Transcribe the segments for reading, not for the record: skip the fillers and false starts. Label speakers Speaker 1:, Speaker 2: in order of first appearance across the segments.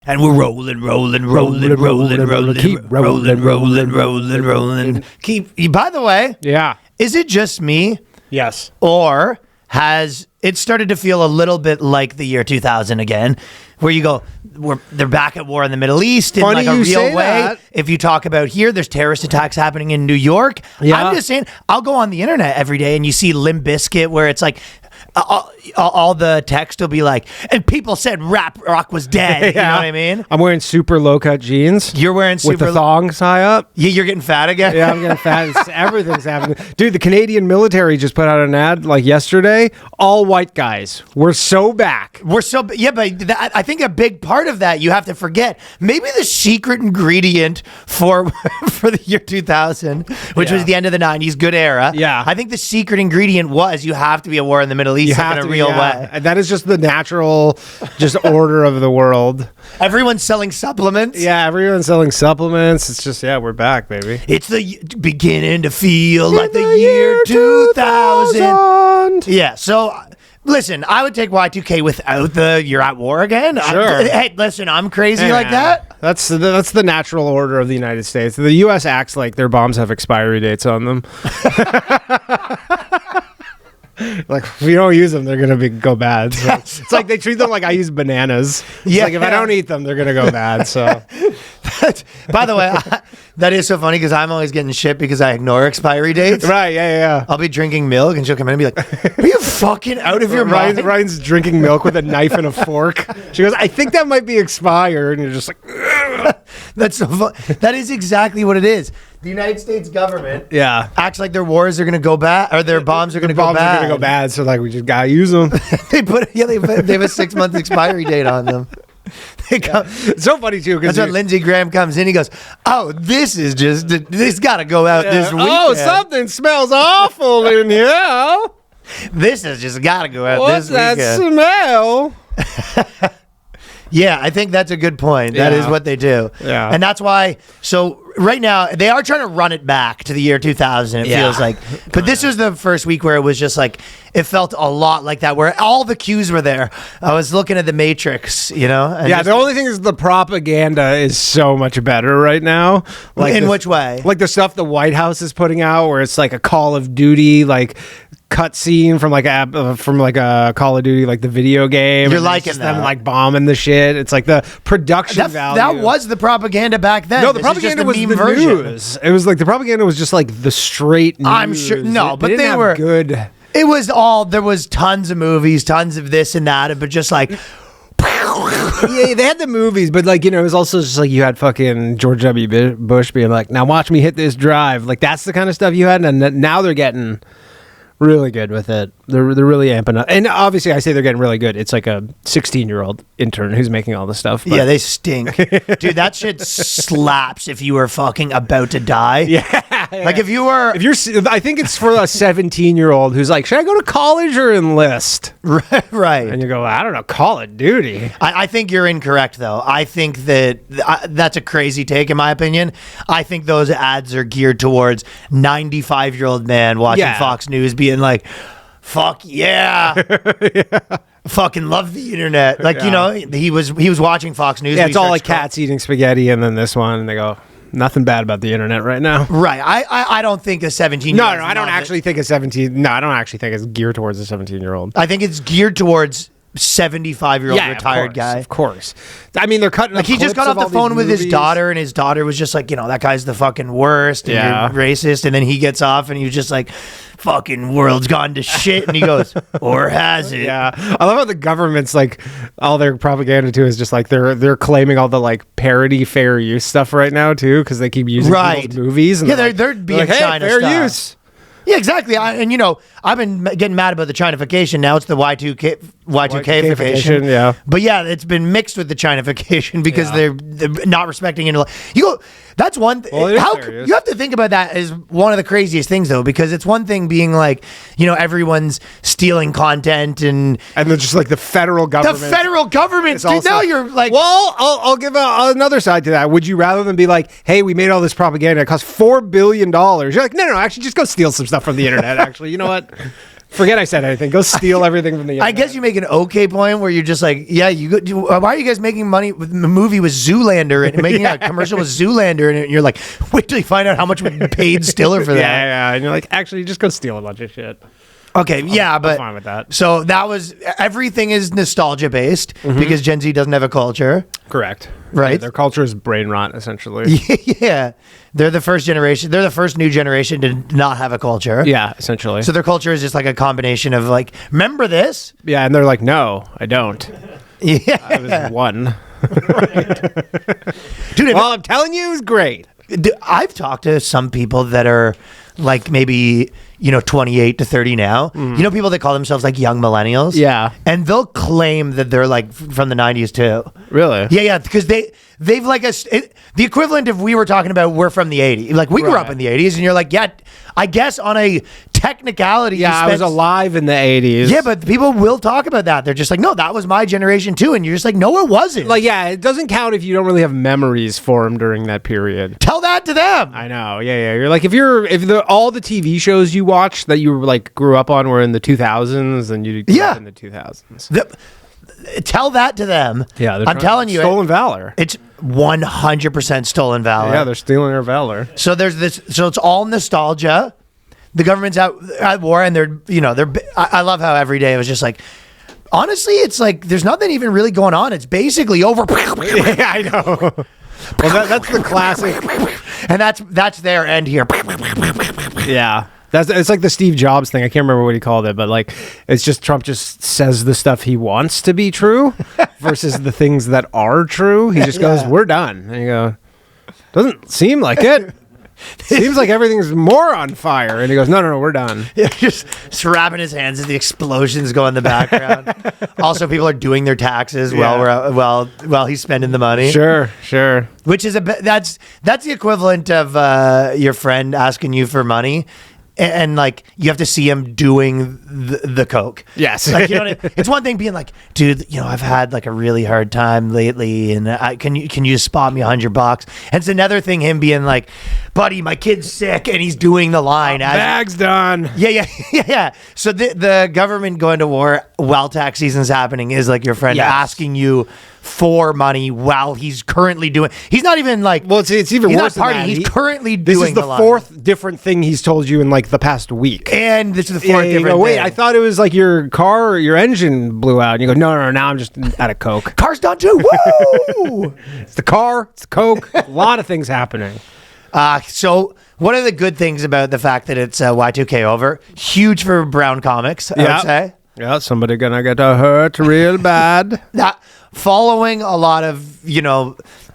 Speaker 1: And we're rolling. Keep rolling. By the way,
Speaker 2: yeah.
Speaker 1: Is it just me?
Speaker 2: Yes.
Speaker 1: Or has it started to feel a little bit like the year 2000 again, where you go, they're back at war in the Middle East in like a real way. That. If you talk about here, there's terrorist attacks happening in New York. Yeah. I'm just saying, I'll go on the internet every day and you see Limp Bizkit where it's like, all the text will be like, and people said rap rock was dead. Yeah. You know what I mean?
Speaker 2: I'm wearing super low cut jeans.
Speaker 1: You're wearing super
Speaker 2: with the thongs high up.
Speaker 1: Yeah, you're getting fat again.
Speaker 2: Yeah, I'm getting fat. Everything's happening. Dude, the Canadian military just put out an ad like yesterday. All white guys. We're so back.
Speaker 1: But I think a big part of that you have to forget. Maybe the secret ingredient for the year 2000, which was the end of the 90s, good era.
Speaker 2: Yeah.
Speaker 1: I think the secret ingredient was you have to be a war in the Middle East in a real way.
Speaker 2: That is just the natural order of the world.
Speaker 1: Everyone's selling supplements.
Speaker 2: Yeah, everyone's selling supplements. It's just, we're back, baby.
Speaker 1: It's the beginning to feel like the year 2000. Yeah, so listen, I would take Y2K without the you're at war again.
Speaker 2: Sure.
Speaker 1: Hey, listen, I'm crazy like that.
Speaker 2: That's the natural order of the United States. The U.S. acts like their bombs have expiry dates on them. Like, if you don't use them, they're going to go bad. So it's like they treat them like I use bananas. It's like if I don't eat them, they're going to go bad. So,
Speaker 1: by the way, that is so funny because I'm always getting shit because I ignore expiry dates.
Speaker 2: Right, yeah.
Speaker 1: I'll be drinking milk and she'll come in and be like, are you fucking out of your mind?
Speaker 2: Ryan's drinking milk with a knife and a fork. She goes, I think that might be expired. And you're just like,
Speaker 1: that's so fun. That is exactly what it is. The United States government acts like their wars are going to go bad, or their bombs are going to go bad.
Speaker 2: Bombs are going to go bad, so like we just got to use them.
Speaker 1: they have a 6-month expiry date on them.
Speaker 2: It's so funny too because
Speaker 1: that's when Lindsey Graham comes in. He goes, "Oh, this got to go out this weekend.
Speaker 2: Oh, something smells awful in here.
Speaker 1: This has just got to go out
Speaker 2: this weekend. What's that smell?"
Speaker 1: Yeah, I think that's a good point. That is what they do.
Speaker 2: Yeah.
Speaker 1: And that's why, so right now, they are trying to run it back to the year 2000, it feels like. But this was the first week where it was just like, it felt a lot like that, where all the cues were there. I was looking at the Matrix, you know? And
Speaker 2: the only thing is the propaganda is so much better right now. Like
Speaker 1: in which way?
Speaker 2: Like the stuff the White House is putting out, where it's like a Call of Duty, like cutscene from a Call of Duty, like the video game.
Speaker 1: You're liking that?
Speaker 2: Them like bombing the shit. It's like the production value.
Speaker 1: That was the propaganda back then.
Speaker 2: No, the propaganda was the news. It was like the propaganda was just like the straight news.
Speaker 1: I'm sure. No, but they were
Speaker 2: good.
Speaker 1: It was there was tons of movies, tons of this and that, but just like.
Speaker 2: Yeah, they had the movies, but like, you know, it was also just like you had fucking George W. Bush being like, now watch me hit this drive. Like that's the kind of stuff you had, and now they're getting really good with it. They're really amping up. And obviously I say they're getting really good. It's like a 16-year-old intern who's making all this stuff. But.
Speaker 1: Yeah, they stink. Dude, that shit slaps if you were fucking about to die.
Speaker 2: Yeah.
Speaker 1: Like if you're
Speaker 2: I think it's for a 17-year-old who's like, should I go to college or enlist?
Speaker 1: Right.
Speaker 2: And you go, I don't know, Call of Duty.
Speaker 1: I think you're incorrect though. I think that that's a crazy take in my opinion. I think those ads are geared towards 95-year-old man watching Fox News being like, fuck yeah. Fucking love the internet. Like, you know, he was watching Fox News.
Speaker 2: Yeah, it's all like cats eating spaghetti, and then this one, and they go, nothing bad about the internet right now.
Speaker 1: Right. I don't think a 17-year-old.
Speaker 2: No, I don't actually think a 17. No, I don't actually think it's geared towards a 17-year-old.
Speaker 1: I think it's geared towards 75-year-old retired guy.
Speaker 2: Of course. I mean, they're cutting
Speaker 1: like he just got off the phone with his daughter, and his daughter was just like, you know, that guy's the fucking worst, and you're racist. And then he gets off, and he was just like, fucking world's gone to shit. And he goes, or has it?
Speaker 2: Yeah. I love how the government's like, all their propaganda too is just like they're claiming all the like parody fair use stuff right now too, because they keep using people's movies. And
Speaker 1: they're being
Speaker 2: like, hey,
Speaker 1: China
Speaker 2: fair
Speaker 1: stuff.
Speaker 2: use.
Speaker 1: Yeah, exactly. And you know, I've been getting mad about the Chinification. Now it's the Y2K-fication.
Speaker 2: Yeah.
Speaker 1: But yeah, it's been mixed with the Chinification because they're not respecting it. You go. That's one. You have to think about that as one of the craziest things, though, because it's one thing being like, you know, everyone's stealing content and
Speaker 2: they're just like the federal government.
Speaker 1: The federal government. Dude, now you're like,
Speaker 2: well, I'll give another side to that. Would you rather than be like, hey, we made all this propaganda, it cost $4 billion? You're like, no, actually, just go steal some stuff from the internet. Actually, you know what? Forget I said anything. Go steal everything from the internet.
Speaker 1: I guess you make an okay point where you're just like, yeah, why are you guys making money with the movie with Zoolander and making a commercial with Zoolander, and you're like, wait till you find out how much we paid Stiller for that.
Speaker 2: Yeah, and you're like, actually, just go steal a bunch of shit.
Speaker 1: Okay, I'm
Speaker 2: fine with that.
Speaker 1: So that was, everything is nostalgia based because Gen Z doesn't have a culture.
Speaker 2: Correct.
Speaker 1: Right.
Speaker 2: Yeah, their culture is brain rot, essentially.
Speaker 1: Yeah. They're the first generation. They're the first new generation to not have a culture.
Speaker 2: Yeah, essentially.
Speaker 1: So their culture is just like a combination of like, remember this?
Speaker 2: Yeah, and they're like, no, I don't.
Speaker 1: Yeah.
Speaker 2: I was one.
Speaker 1: Dude,
Speaker 2: well, I'm telling you, it was great.
Speaker 1: I've talked to some people that are like maybe 28 to 30 now. People that call themselves like young millennials.
Speaker 2: Yeah.
Speaker 1: And they'll claim that they're like from the 90s too.
Speaker 2: Really?
Speaker 1: Yeah, because they've like the equivalent of we were talking about we're from the 80s. Like we grew up in the 80s and you're like, yeah, I guess on a technicality.
Speaker 2: Yeah, I was alive in the 80s.
Speaker 1: Yeah, but people will talk about that. They're just like, no, that was my generation too. And you're just like, no, it wasn't.
Speaker 2: Like, yeah, it doesn't count if you don't really have memories formed during that period.
Speaker 1: Tell that to them.
Speaker 2: I know. Yeah. You're like, all the TV shows you watch that you like grew up on were in the 2000s, and you grew up in the 2000s.
Speaker 1: Tell that to them.
Speaker 2: Yeah,
Speaker 1: I'm telling you,
Speaker 2: stolen valor.
Speaker 1: It's 100% stolen valor.
Speaker 2: Yeah, they're stealing our valor.
Speaker 1: So there's this. So it's all nostalgia. The government's out at war, and they're. I love how every day it was just like. Honestly, it's like there's nothing even really going on. It's basically over.
Speaker 2: Yeah, I know. Well, that's the classic,
Speaker 1: and that's their end here.
Speaker 2: Yeah. It's like the Steve Jobs thing. I can't remember what he called it, but like it's just Trump just says the stuff he wants to be true versus the things that are true. He just goes, "We're done." And you go, "Doesn't seem like it. Seems like everything's more on fire." And he goes, No, we're done.
Speaker 1: Yeah, just wrapping his hands as the explosions go in the background. Also, people are doing their taxes while he's spending the money.
Speaker 2: Sure.
Speaker 1: Which is that's the equivalent of your friend asking you for money. And like you have to see him doing the coke.
Speaker 2: Yes,
Speaker 1: like, it's one thing being like, dude, I've had like a really hard time lately, and can you just spot me $100? And it's another thing him being like, buddy, my kid's sick, and he's doing the line.
Speaker 2: Bag's done.
Speaker 1: Yeah. So the government going to war while tax season's happening is like your friend asking you for money while he's currently doing. He's not even like.
Speaker 2: Well, it's even worse than that.
Speaker 1: He's currently
Speaker 2: this
Speaker 1: doing.
Speaker 2: This is the fourth different thing he's told you in like the past week.
Speaker 1: And this is the fourth different.
Speaker 2: Wait, I thought it was like your car or your engine blew out. And you go, no. Now I'm just out of coke.
Speaker 1: Car's done too. Woo!
Speaker 2: It's the car. It's the coke. A lot of things happening.
Speaker 1: So one of the good things about the fact that it's Y2K over, huge for brown comics, I would say.
Speaker 2: Yeah, somebody gonna get hurt real bad.
Speaker 1: Following a lot of,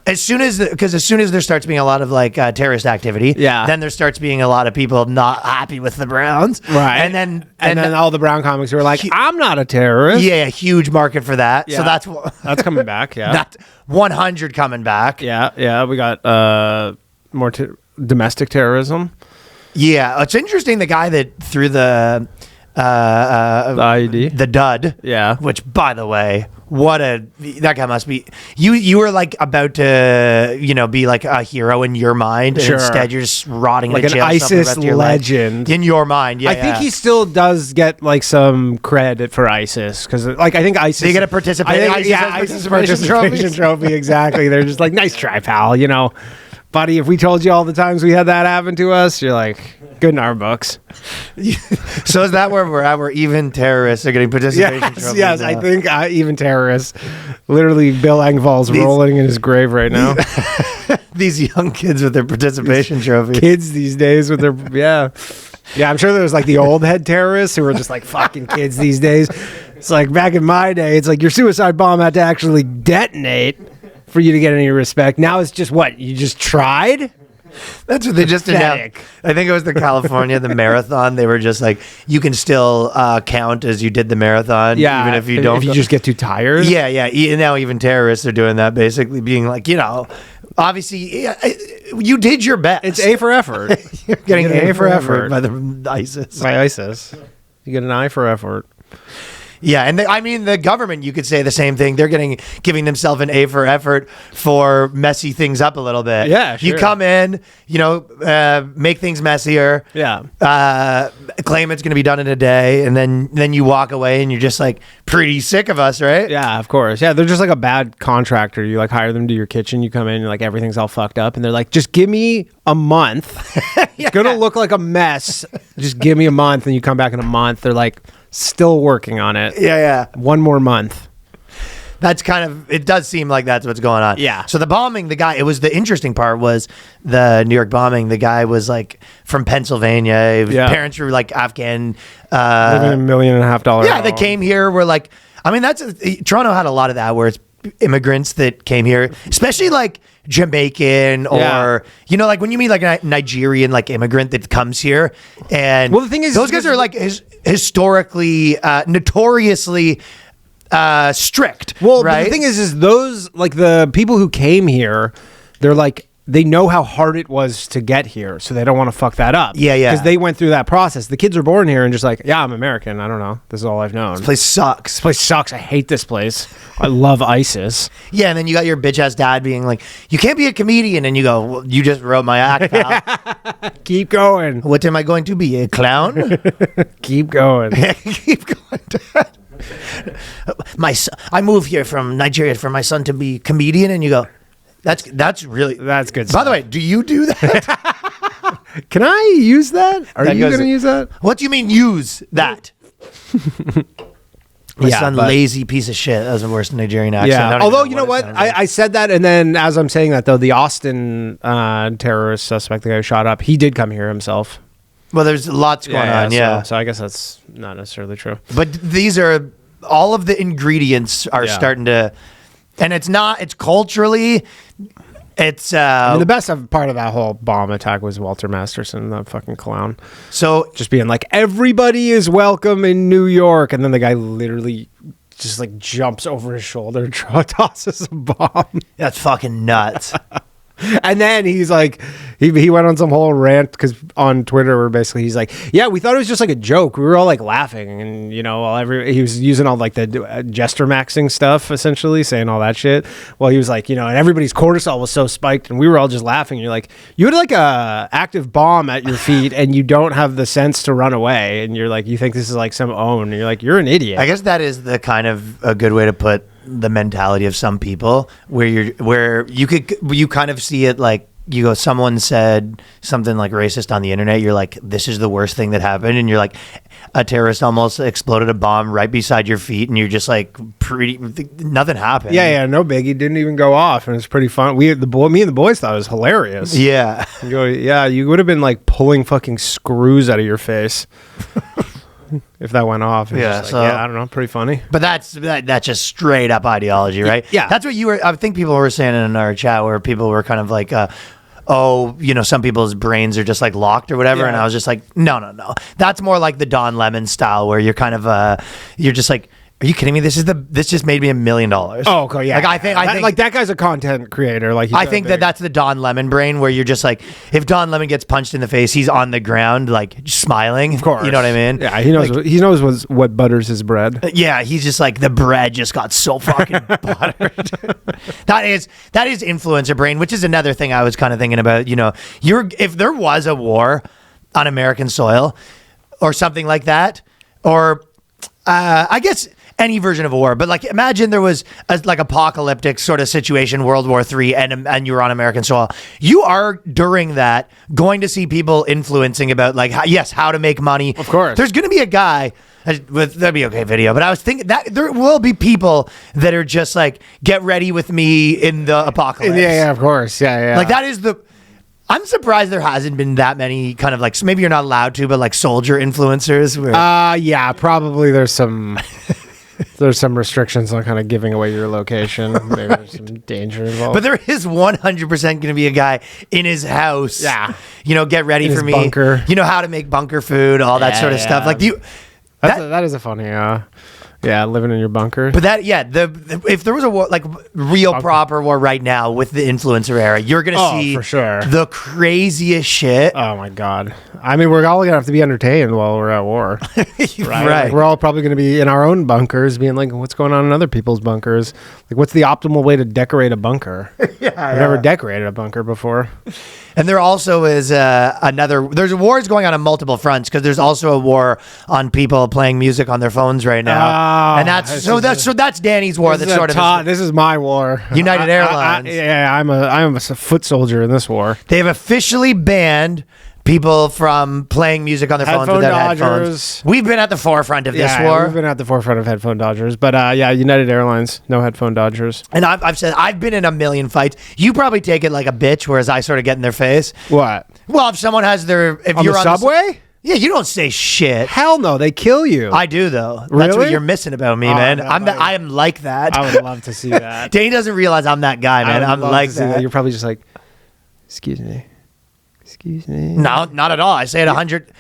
Speaker 1: as soon as there starts being a lot of like terrorist activity, then there starts being a lot of people not happy with the Browns,
Speaker 2: right?
Speaker 1: And then
Speaker 2: all the brown comics who are like, I'm not a terrorist.
Speaker 1: Yeah, huge market for that.
Speaker 2: Yeah.
Speaker 1: So
Speaker 2: that's coming back. Yeah,
Speaker 1: that's 100 coming back.
Speaker 2: Yeah. We got more domestic terrorism.
Speaker 1: Yeah, it's interesting. The guy that threw the
Speaker 2: IED,
Speaker 1: the dud.
Speaker 2: Yeah,
Speaker 1: which by the way. That guy must be you were like about to be like a hero in your mind, and instead you're just rotting
Speaker 2: like
Speaker 1: in a jail
Speaker 2: an ISIS legend
Speaker 1: in your mind. Yeah,
Speaker 2: I think he still does get like some credit for ISIS because like I think ISIS
Speaker 1: they get a participation.
Speaker 2: ISIS participation trophy. Exactly. They're just like, nice try, pal. Buddy, if we told you all the times we had that happen to us, you're like, good in our books.
Speaker 1: So is that where we're at? Where even terrorists are getting participation trophies?
Speaker 2: Yes,
Speaker 1: now?
Speaker 2: I think even terrorists. Literally, Bill Engvall's rolling in his grave right now.
Speaker 1: These young kids with their participation trophies.
Speaker 2: Kids these days with their, yeah. Yeah, I'm sure there's like the old head terrorists who are just like fucking kids these days. It's like back in my day, it's like your suicide bomb had to actually detonate for you to get any respect. Now it's just what? You just tried?
Speaker 1: That's what they just announced. I think it was the California, the marathon. They were just like, you can still count as you did the marathon, even if you don't.
Speaker 2: If you just get too tired.
Speaker 1: Yeah. Now even terrorists are doing that, basically being like, obviously, you did your best.
Speaker 2: It's A for effort.
Speaker 1: You're getting A for effort by the ISIS.
Speaker 2: By ISIS. You get an I for effort.
Speaker 1: Yeah, and I mean the government. You could say the same thing. They're giving themselves an A for effort for messy things up a little bit.
Speaker 2: Yeah, sure.
Speaker 1: You come in, make things messier.
Speaker 2: Yeah.
Speaker 1: Claim it's going to be done in a day, and then you walk away, and you're just like pretty sick of us, right?
Speaker 2: Yeah, of course. Yeah, they're just like a bad contractor. You like hire them to your kitchen. You come in, and like everything's all fucked up, and they're like, just give me a month. It's gonna look like a mess. Just give me a month, and you come back in a month. They're like still working on it.
Speaker 1: Yeah.
Speaker 2: One more month.
Speaker 1: That's it does seem like that's what's going on.
Speaker 2: Yeah.
Speaker 1: So the bombing, the interesting part was the New York bombing. The guy was like from Pennsylvania. His parents were like Afghan.
Speaker 2: Living $1.5 million.
Speaker 1: Yeah, they came here. Were like, I mean, Toronto had a lot of that where it's immigrants that came here, especially like Jamaican or like when you meet like a Nigerian like immigrant that comes here, and
Speaker 2: well, the thing is,
Speaker 1: those guys are like historically notoriously strict.
Speaker 2: Well,
Speaker 1: right?
Speaker 2: But the thing is those like the people who came here, they're like they know how hard it was to get here, so they don't want to fuck that up.
Speaker 1: Yeah.
Speaker 2: Because they went through that process. The kids are born here and just like, yeah, I'm American. I don't know. This is all I've known.
Speaker 1: This place sucks.
Speaker 2: This place sucks. I hate this place. I love ISIS.
Speaker 1: Yeah, and then you got your bitch ass dad being like, you can't be a comedian, and you go, well, you just wrote my act, pal.
Speaker 2: Keep going.
Speaker 1: What am I going to be, a clown?
Speaker 2: Keep going.
Speaker 1: Keep going, Dad. I moved here from Nigeria for my son to be comedian, and you go, that's good.
Speaker 2: By
Speaker 1: the way, do you do that?
Speaker 2: Can I use that? Are you going to use that?
Speaker 1: What do you mean use that? My son, lazy piece of shit. That was the worst Nigerian accent.
Speaker 2: Yeah. Although, you know what? I said that, and then as I'm saying that, though, the Austin terrorist suspect, the guy who shot up, he did come here himself.
Speaker 1: Well, there's lots going on, yeah.
Speaker 2: So I guess that's not necessarily true.
Speaker 1: But these are, all of the ingredients are starting to, and it's culturally, it's... I
Speaker 2: mean, the best part of that whole bomb attack was Walter Masterson, that fucking clown.
Speaker 1: So...
Speaker 2: just being like, everybody is welcome in New York, and then the guy literally just like jumps over his shoulder and tosses a bomb.
Speaker 1: That's fucking nuts.
Speaker 2: And then he's like, he went on some whole rant because on Twitter where basically he's like, yeah, we thought it was just like a joke. We were all like laughing, and he was using all like the gesture maxing stuff, essentially saying all that shit. Well, he was like, and everybody's cortisol was so spiked, and we were all just laughing. And you're like, you had like a active bomb at your feet, and you don't have the sense to run away, and you're like, you think this is like some own, and you're like, you're an idiot.
Speaker 1: I guess that is the kind of a good way to put the mentality of some people, where you kind of see it like, you go, someone said something like racist on the internet, you're like, this is the worst thing that happened, and you're like, a terrorist almost exploded a bomb right beside your feet, and you're just like, nothing happened.
Speaker 2: Yeah, no biggie, didn't even go off, and it's pretty fun. Me and the boys thought it was hilarious.
Speaker 1: Yeah.
Speaker 2: You go, yeah, you would have been like pulling fucking screws out of your face if that went off.
Speaker 1: Yeah,
Speaker 2: so I don't know, pretty funny.
Speaker 1: But that's just straight up ideology, right?
Speaker 2: Yeah,
Speaker 1: that's what you were. I think people were saying in our chat, where people were kind of like, some people's brains are just like locked or whatever, and I was just like, no. That's more like the Don Lemon style, where you're kind of you're just like, are you kidding me? This just made me $1 million. Oh,
Speaker 2: okay, yeah.
Speaker 1: Like I think
Speaker 2: like that guy's a content creator. Like
Speaker 1: I think that's the Don Lemon brain, where you're just like, if Don Lemon gets punched in the face, he's on the ground like smiling.
Speaker 2: Of course,
Speaker 1: you know what I mean?
Speaker 2: Yeah, he knows. He knows what butters his bread.
Speaker 1: Yeah, he's just like, the bread just got so fucking buttered. That is influencer brain, which is another thing I was kind of thinking about. If there was a war on American soil, or something like that, or I guess any version of a war, but like imagine there was a like apocalyptic sort of situation, World War III, and you were on American soil. You are during that going to see people influencing about like how to make money.
Speaker 2: Of course,
Speaker 1: there's going to be a guy that'd be okay video, but I was thinking that there will be people that are just like, get ready with me in the apocalypse.
Speaker 2: Yeah, of course, yeah.
Speaker 1: Like that is I'm surprised there hasn't been that many kind of like, so maybe you're not allowed to, but like soldier influencers.
Speaker 2: Yeah, probably there's some restrictions on kind of giving away your location. Maybe there's some danger involved.
Speaker 1: But there is 100% going to be a guy in his house.
Speaker 2: Yeah.
Speaker 1: Get ready for me.
Speaker 2: Bunker.
Speaker 1: How to make bunker food, all that sort of stuff. Like
Speaker 2: that is a funny. Yeah, living in your bunker.
Speaker 1: But that, if there was a war, like real proper war right now with the influencer era, you're gonna see
Speaker 2: for sure
Speaker 1: the craziest shit.
Speaker 2: Oh my god! I mean, we're all gonna have to be entertained while we're at war, right? Like, we're all probably gonna be in our own bunkers, being like, "What's going on in other people's bunkers? Like, what's the optimal way to decorate a bunker?" I've never decorated a bunker before.
Speaker 1: And there also is there's wars going on multiple fronts, because there's also a war on people playing music on their phones right now. And that's Danny's war. That's sort of
Speaker 2: this is my war.
Speaker 1: United Airlines.
Speaker 2: I'm a foot soldier in this war.
Speaker 1: They have officially banned people from playing music on their phones without headphones. We've been at the forefront of this war.
Speaker 2: We've been at the forefront of headphone dodgers. But United Airlines, no headphone dodgers.
Speaker 1: And I've said I've been in a million fights. You probably take it like a bitch, whereas I sort of get in their face.
Speaker 2: What?
Speaker 1: Well, if someone has if
Speaker 2: on
Speaker 1: you're
Speaker 2: the
Speaker 1: on
Speaker 2: subway.
Speaker 1: Yeah, you don't say shit.
Speaker 2: Hell no, they kill you.
Speaker 1: I do though.
Speaker 2: Really?
Speaker 1: That's what you're missing about me, man.
Speaker 2: No,
Speaker 1: I am like that.
Speaker 2: I would love to see that.
Speaker 1: Danny doesn't realize I'm that guy, man. I'm like that.
Speaker 2: You're probably just like, excuse me. Excuse me.
Speaker 1: No, not at all. I say it 100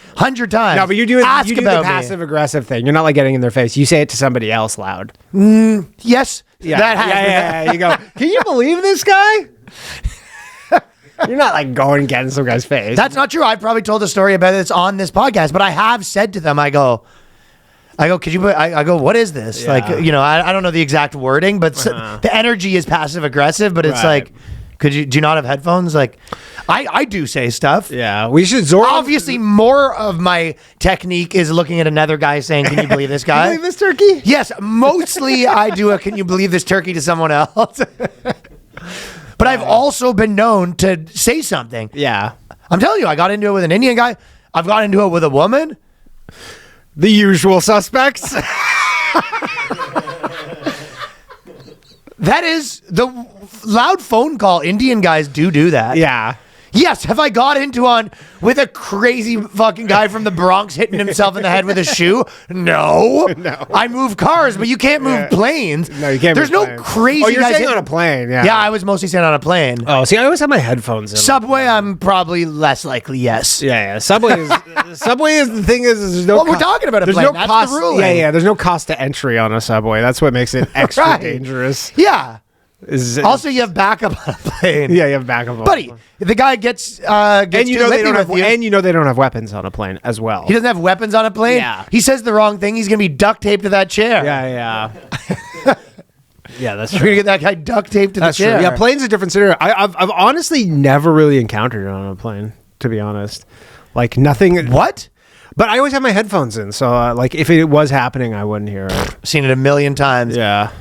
Speaker 1: times.
Speaker 2: No, but you do the passive aggressive thing. You're not like getting in their face. You say it to somebody else loud.
Speaker 1: Yes.
Speaker 2: Yeah.
Speaker 1: That happens.
Speaker 2: Yeah. You go, can you believe this guy? You're not like going and getting some guy's face.
Speaker 1: That's not true. I've probably told a story about this on this podcast, but I have said to them, I go, could you I go, what is this?
Speaker 2: Yeah.
Speaker 1: Like, I don't know the exact wording, but the energy is passive aggressive, but it's like, do you not have headphones? Like, I do say stuff.
Speaker 2: Yeah, we should
Speaker 1: Obviously, more of my technique is looking at another guy saying, can you believe this guy?
Speaker 2: Can you believe this turkey?
Speaker 1: Yes, mostly I do a can you believe this turkey to someone else. But I've also been known to say something.
Speaker 2: Yeah.
Speaker 1: I'm telling you, I got into it with an Indian guy. I've got into it with a woman.
Speaker 2: The usual suspects.
Speaker 1: That is the loud phone call. Indian guys do that.
Speaker 2: Yeah.
Speaker 1: Yes. Have I got into with a crazy fucking guy from the Bronx hitting himself in the head with a shoe? No. I move cars, but you can't move planes.
Speaker 2: No, you can't.
Speaker 1: There's
Speaker 2: move
Speaker 1: no
Speaker 2: planes.
Speaker 1: crazy.
Speaker 2: Oh, you're
Speaker 1: guys
Speaker 2: saying on a plane? Yeah.
Speaker 1: Yeah, I was mostly saying on a plane.
Speaker 2: Oh, see, I always have my headphones in.
Speaker 1: Subway, I'm probably less likely. Yes.
Speaker 2: Yeah. Subway is the thing is there's no.
Speaker 1: Well, we're talking about a plane. That's
Speaker 2: cost,
Speaker 1: the ruling.
Speaker 2: Yeah. There's no cost to entry on a subway. That's what makes it extra dangerous.
Speaker 1: Yeah. Also, you have backup on a plane.
Speaker 2: Yeah, you have backup.
Speaker 1: Buddy, the guy gets
Speaker 2: and you know they don't have weapons on a plane as well.
Speaker 1: He doesn't have weapons on a plane.
Speaker 2: Yeah.
Speaker 1: He says the wrong thing. He's gonna be duct taped to that chair.
Speaker 2: Yeah. Yeah, that's true.
Speaker 1: We're gonna get that guy duct taped to the chair.
Speaker 2: True. Yeah, plane's a different scenario. I've honestly never really encountered it on a plane, to be honest. Like nothing.
Speaker 1: What?
Speaker 2: But I always have my headphones in, so like if it was happening, I wouldn't hear it.
Speaker 1: Seen it a million times.
Speaker 2: Yeah,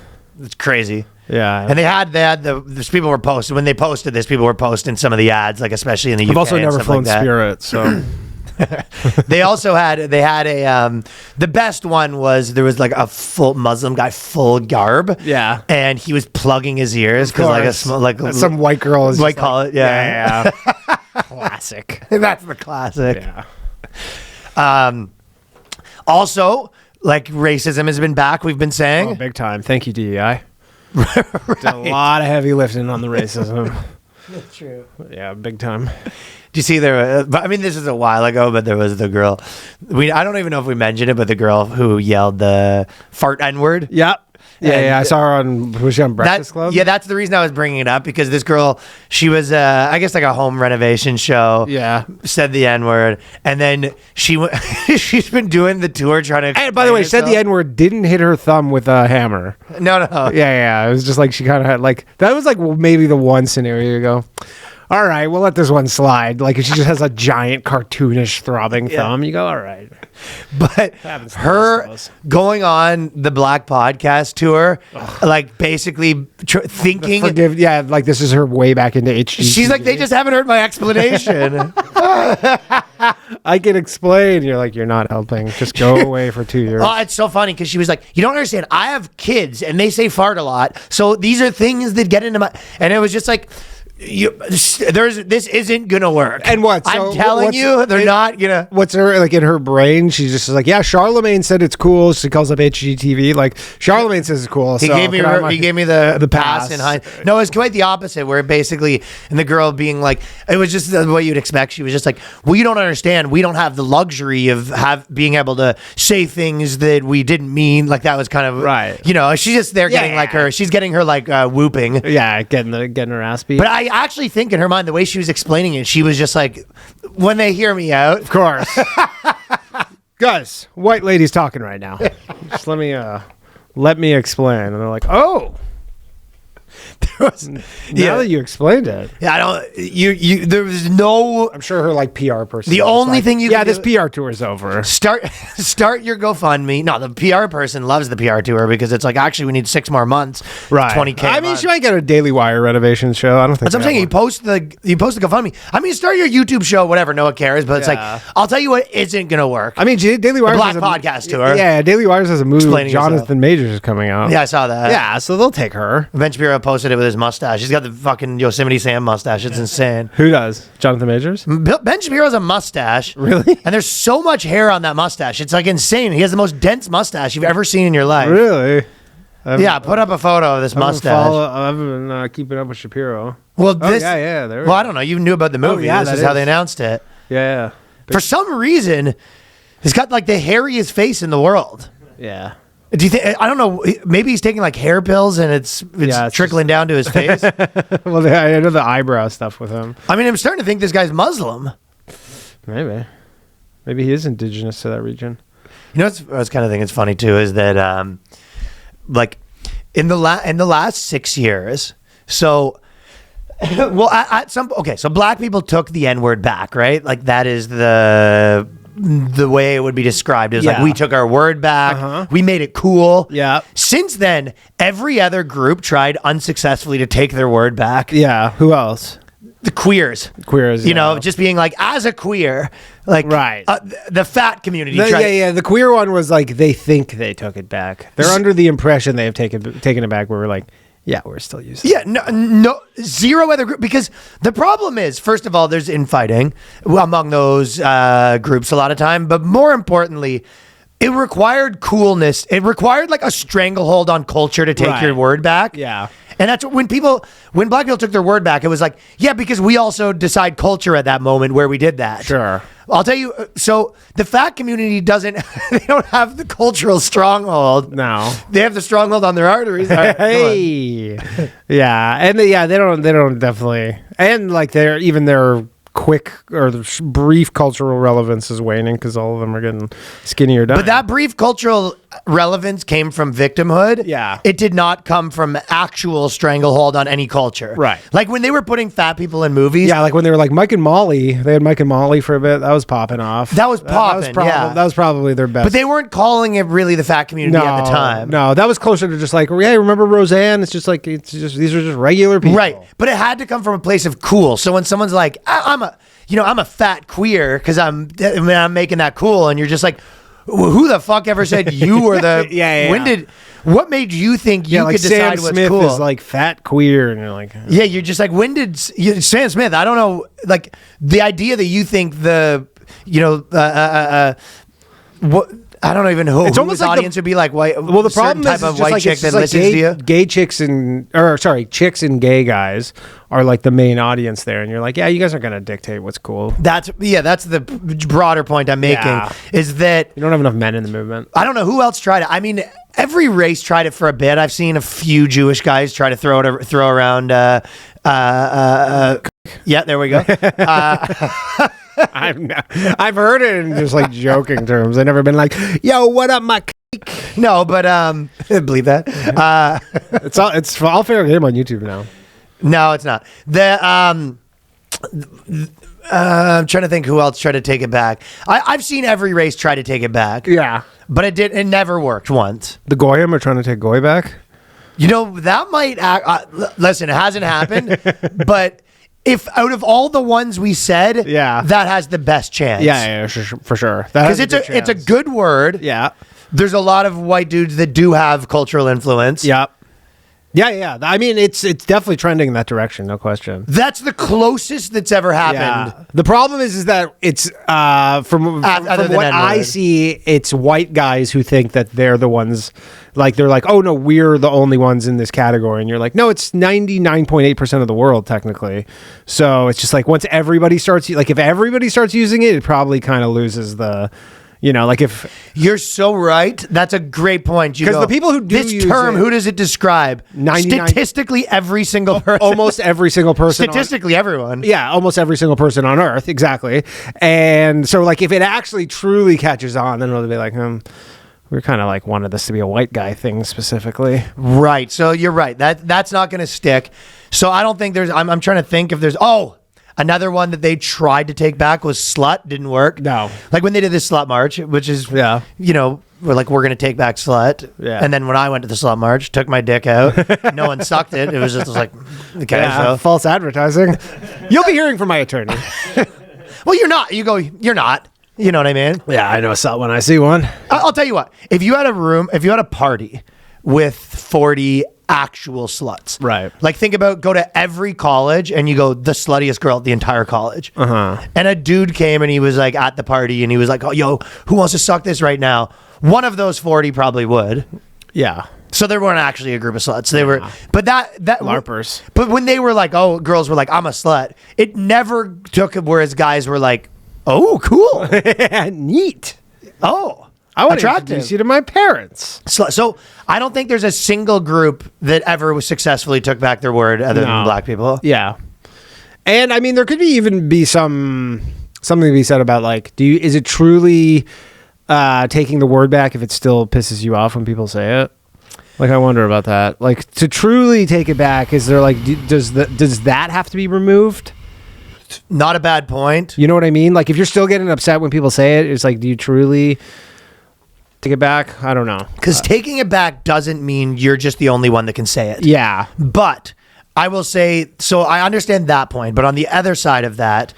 Speaker 1: it's crazy.
Speaker 2: Yeah,
Speaker 1: and they had the people were posting when they posted this. People were posting some of the ads, like especially in the UK.
Speaker 2: I've also never flown
Speaker 1: like
Speaker 2: Spirit, so.
Speaker 1: They had a the best one was there was like a full Muslim guy, full garb.
Speaker 2: Yeah,
Speaker 1: and he was plugging his ears because
Speaker 2: some white girl is
Speaker 1: white call it. Yeah.
Speaker 2: Classic.
Speaker 1: That's the classic.
Speaker 2: Yeah.
Speaker 1: Also, like racism has been back. We've been saying
Speaker 2: big time. Thank you, DEI.
Speaker 1: Right.
Speaker 2: Did a lot of heavy lifting on the racism.
Speaker 1: That's true.
Speaker 2: Yeah, big time.
Speaker 1: Do you see this is a while ago, but there was the girl. I don't even know if we mentioned it, but the girl who yelled the fart N-word.
Speaker 2: Yep. Yeah, I saw her was she on Breakfast Club?
Speaker 1: Yeah, that's the reason I was bringing it up, because this girl, she was, I guess like a home renovation show.
Speaker 2: Yeah.
Speaker 1: Said the N-word, and then she's been doing the tour trying to.
Speaker 2: And by the way, said the N-word, didn't hit her thumb with a hammer.
Speaker 1: No.
Speaker 2: Yeah. It was just like she kind of had like, that was like maybe the one scenario you go, all right, we'll let this one slide. Like if she just has a giant cartoonish throbbing thumb, you go, all right.
Speaker 1: But her going on the Black Podcast tour, like basically thinking,
Speaker 2: like this is her way back into HG.
Speaker 1: She's like, they just haven't heard my explanation.
Speaker 2: I can explain. You're like, you're not helping. Just go away for 2 years.
Speaker 1: Oh, it's so funny because she was like, you don't understand. I have kids and they say fart a lot, so these are things that get into my. And it was just like, this isn't gonna work.
Speaker 2: And what?
Speaker 1: I'm telling you, they're not gonna.
Speaker 2: What's her like in her brain? She's just like, yeah, Charlemagne said it's cool. She calls up HGTV. Like Charlemagne says it's cool.
Speaker 1: He gave me the pass in high.
Speaker 2: pass.
Speaker 1: No, it's quite the opposite. Where basically, and the girl being like, it was just the way you'd expect. She was just like, well, you don't understand. We don't have the luxury of being able to say things that we didn't mean. Like that was kind of
Speaker 2: right.
Speaker 1: You know, she's just there getting like her. She's getting her like whooping.
Speaker 2: Yeah, getting her ass beat.
Speaker 1: But I actually think in her mind, the way she was explaining it, she was just like, when they hear me out.
Speaker 2: Of course. Guys, white lady's talking right now. Just let me explain. And they're like, oh. Now that you explained it.
Speaker 1: Yeah, I don't. There was no.
Speaker 2: I'm sure her like PR person.
Speaker 1: The only thing you.
Speaker 2: Yeah, this PR tour is over.
Speaker 1: Start your GoFundMe. No, the PR person loves the PR tour because it's like actually we need 6 more months.
Speaker 2: Right.
Speaker 1: 20K.
Speaker 2: I mean, she might get a Daily Wire renovation show. I don't think
Speaker 1: that's what I'm saying. You post the GoFundMe. I mean, start your YouTube show, whatever. No one cares, but it's like I'll tell you what isn't gonna work.
Speaker 2: I mean, Daily Wire
Speaker 1: Black podcast tour.
Speaker 2: Yeah, Daily Wire has a movie.
Speaker 1: Explaining
Speaker 2: Jonathan
Speaker 1: yourself.
Speaker 2: Majors is coming out.
Speaker 1: Yeah, I saw that.
Speaker 2: Yeah, so they'll take her.
Speaker 1: Ben Shapiro posted it with his mustache. He's got the fucking Yosemite Sam mustache. It's insane.
Speaker 2: Who does? Jonathan Majors?
Speaker 1: Ben Shapiro has a mustache.
Speaker 2: Really?
Speaker 1: And there's so much hair on that mustache. It's like insane. He has the most dense mustache you've ever seen in your life.
Speaker 2: Really?
Speaker 1: Yeah, put up a photo of this mustache.
Speaker 2: I've been keeping up with Shapiro.
Speaker 1: Well, this.
Speaker 2: There.
Speaker 1: Well, I don't know. You knew about the movie.
Speaker 2: Yeah,
Speaker 1: this is how they announced it.
Speaker 2: Yeah.
Speaker 1: For some reason, he's got like the hairiest face in the world.
Speaker 2: Yeah.
Speaker 1: Do you think? I don't know. Maybe he's taking like hair pills and it's trickling down to his face.
Speaker 2: Well, I know the eyebrow stuff with him.
Speaker 1: I mean, I'm starting to think this guy's Muslim.
Speaker 2: Maybe he is indigenous to that region.
Speaker 1: You know, what's kind of thing. It's funny too is that like in the last 6 years, so. Well, so black people took the N-word back, right? Like that is the way it would be described. It was like we took our word back, we made it cool.
Speaker 2: Yeah.
Speaker 1: Since then, every other group tried unsuccessfully to take their word back.
Speaker 2: Yeah. Who else?
Speaker 1: The queers.
Speaker 2: Queers.
Speaker 1: You know, just being like, as a queer, like
Speaker 2: right.
Speaker 1: The fat community.
Speaker 2: The queer one was like they think they took it back. They're under the impression they have taken it back. Where we're like. Yeah, we're still using it.
Speaker 1: Yeah, no, zero other group. Because the problem is, first of all, there's infighting among those groups a lot of time. But more importantly, it required coolness. It required like a stranglehold on culture to take your word back.
Speaker 2: Yeah.
Speaker 1: And that's what, when black people took their word back, it was like, yeah, because we also decide culture at that moment where we did that.
Speaker 2: Sure.
Speaker 1: I'll tell you, so the fat community they don't have the cultural stronghold.
Speaker 2: No.
Speaker 1: They have the stronghold on their arteries. Right,
Speaker 2: hey. Yeah. And they don't definitely, and like their quick or brief cultural relevance is waning because all of them are getting skinnier down.
Speaker 1: But that brief cultural relevance came from victimhood.
Speaker 2: Yeah.
Speaker 1: It did not come from actual stranglehold on any culture.
Speaker 2: Right.
Speaker 1: Like when they were putting fat people in movies.
Speaker 2: Yeah, like when they were like Mike and Molly. They had Mike and Molly for a bit. That was popping off.
Speaker 1: That was popping,
Speaker 2: That was probably their best.
Speaker 1: But they weren't calling it really the fat community at the time.
Speaker 2: No, that was closer to just like, yeah, remember Roseanne? It's just these are just regular people.
Speaker 1: Right. But it had to come from a place of cool. So when someone's like, I'm a fat queer because I'm making that cool, and you're just like, who the fuck ever said you were the? What made you think you could decide what's
Speaker 2: Smith
Speaker 1: cool?
Speaker 2: Is like fat queer, and you're like,
Speaker 1: yeah, you're just like, when did Sam Smith? I don't know, like the idea that you think what. I don't even know who his audience would be like. White,
Speaker 2: well, the problem
Speaker 1: type
Speaker 2: is
Speaker 1: of white chick that listens to you.
Speaker 2: Gay chicks chicks and gay guys are like the main audience there, and you're like, yeah, you guys are gonna dictate what's cool.
Speaker 1: That's the broader point I'm making is that
Speaker 2: you don't have enough men in the movement.
Speaker 1: I don't know who else tried it. I mean, every race tried it for a bit. I've seen a few Jewish guys try to throw around. Yeah, there we go.
Speaker 2: I've heard it in just like joking terms. I've never been like, yo, what up, my cake?
Speaker 1: No, but believe that.
Speaker 2: It's all fair game on YouTube now.
Speaker 1: No, it's not. I'm trying to think who else tried to take it back. I've seen every race try to take it back.
Speaker 2: Yeah,
Speaker 1: but it never worked once.
Speaker 2: The Goyim are trying to take Goy back.
Speaker 1: You know, that might listen, it hasn't happened, but if out of all the ones we said, that has the best chance.
Speaker 2: Yeah, for sure.
Speaker 1: Because it's a good word.
Speaker 2: Yeah.
Speaker 1: There's a lot of white dudes that do have cultural influence.
Speaker 2: Yeah. Yeah. I mean, it's definitely trending in that direction, no question.
Speaker 1: That's the closest that's ever happened.
Speaker 2: Yeah. The problem is that it's from what I see, it's white guys who think that they're the ones, like they're like, oh no, we're the only ones in this category, and you're like, no, it's 99.8% of the world technically. So it's just like once everybody starts, like if everybody starts using it, it probably kind of loses the. Like if
Speaker 1: you're so right, that's a great point.
Speaker 2: Because the people who do
Speaker 1: this term, who does it describe?
Speaker 2: 99,
Speaker 1: statistically, every single person,
Speaker 2: almost every single person,
Speaker 1: statistically, everyone.
Speaker 2: Yeah, almost every single person on Earth, exactly. And so, like, if it actually truly catches on, then it'll be like, we're kind of like wanted this to be a white guy thing specifically,
Speaker 1: right? So you're right. That's not going to stick. So I don't think there's. I'm trying to think if there's. Another one that they tried to take back was slut. Didn't work.
Speaker 2: No.
Speaker 1: Like when they did this slut march, which is, we're like, we're going to take back slut.
Speaker 2: Yeah.
Speaker 1: And then when I went to the slut march, took my dick out. No one sucked it. It was just like, okay.
Speaker 2: Yeah,
Speaker 1: so
Speaker 2: false advertising. You'll be hearing from my attorney.
Speaker 1: Well, you're not. You're not. You know what I mean?
Speaker 2: Yeah, I know a slut when I see one.
Speaker 1: I'll tell you what. If you had a party with 40 actual sluts.
Speaker 2: Right.
Speaker 1: Like think about go to every college and you go the sluttiest girl at the entire college.
Speaker 2: Uh-huh.
Speaker 1: And a dude came and he was like at the party and he was like, oh, yo, who wants to suck this right now? One of those 40 probably would.
Speaker 2: Yeah.
Speaker 1: So they weren't actually a group of sluts. They were, but that
Speaker 2: LARPers.
Speaker 1: But when they were like, oh, girls were like, I'm a slut. It never took whereas guys were like, oh, cool.
Speaker 2: Neat.
Speaker 1: Oh.
Speaker 2: I want to introduce you to my parents.
Speaker 1: So I don't think there's a single group that ever successfully took back their word other than black people.
Speaker 2: Yeah. And I mean, there could even be something to be said about like, is it truly taking the word back if it still pisses you off when people say it? Like, I wonder about that. Like, to truly take it back, is there like, does that have to be removed?
Speaker 1: Not a bad point.
Speaker 2: You know what I mean? Like, if you're still getting upset when people say it, it's like, do you truly take it back? I don't know.
Speaker 1: Because taking it back doesn't mean you're just the only one that can say it.
Speaker 2: Yeah.
Speaker 1: But I will say, so I understand that point, but on the other side of that,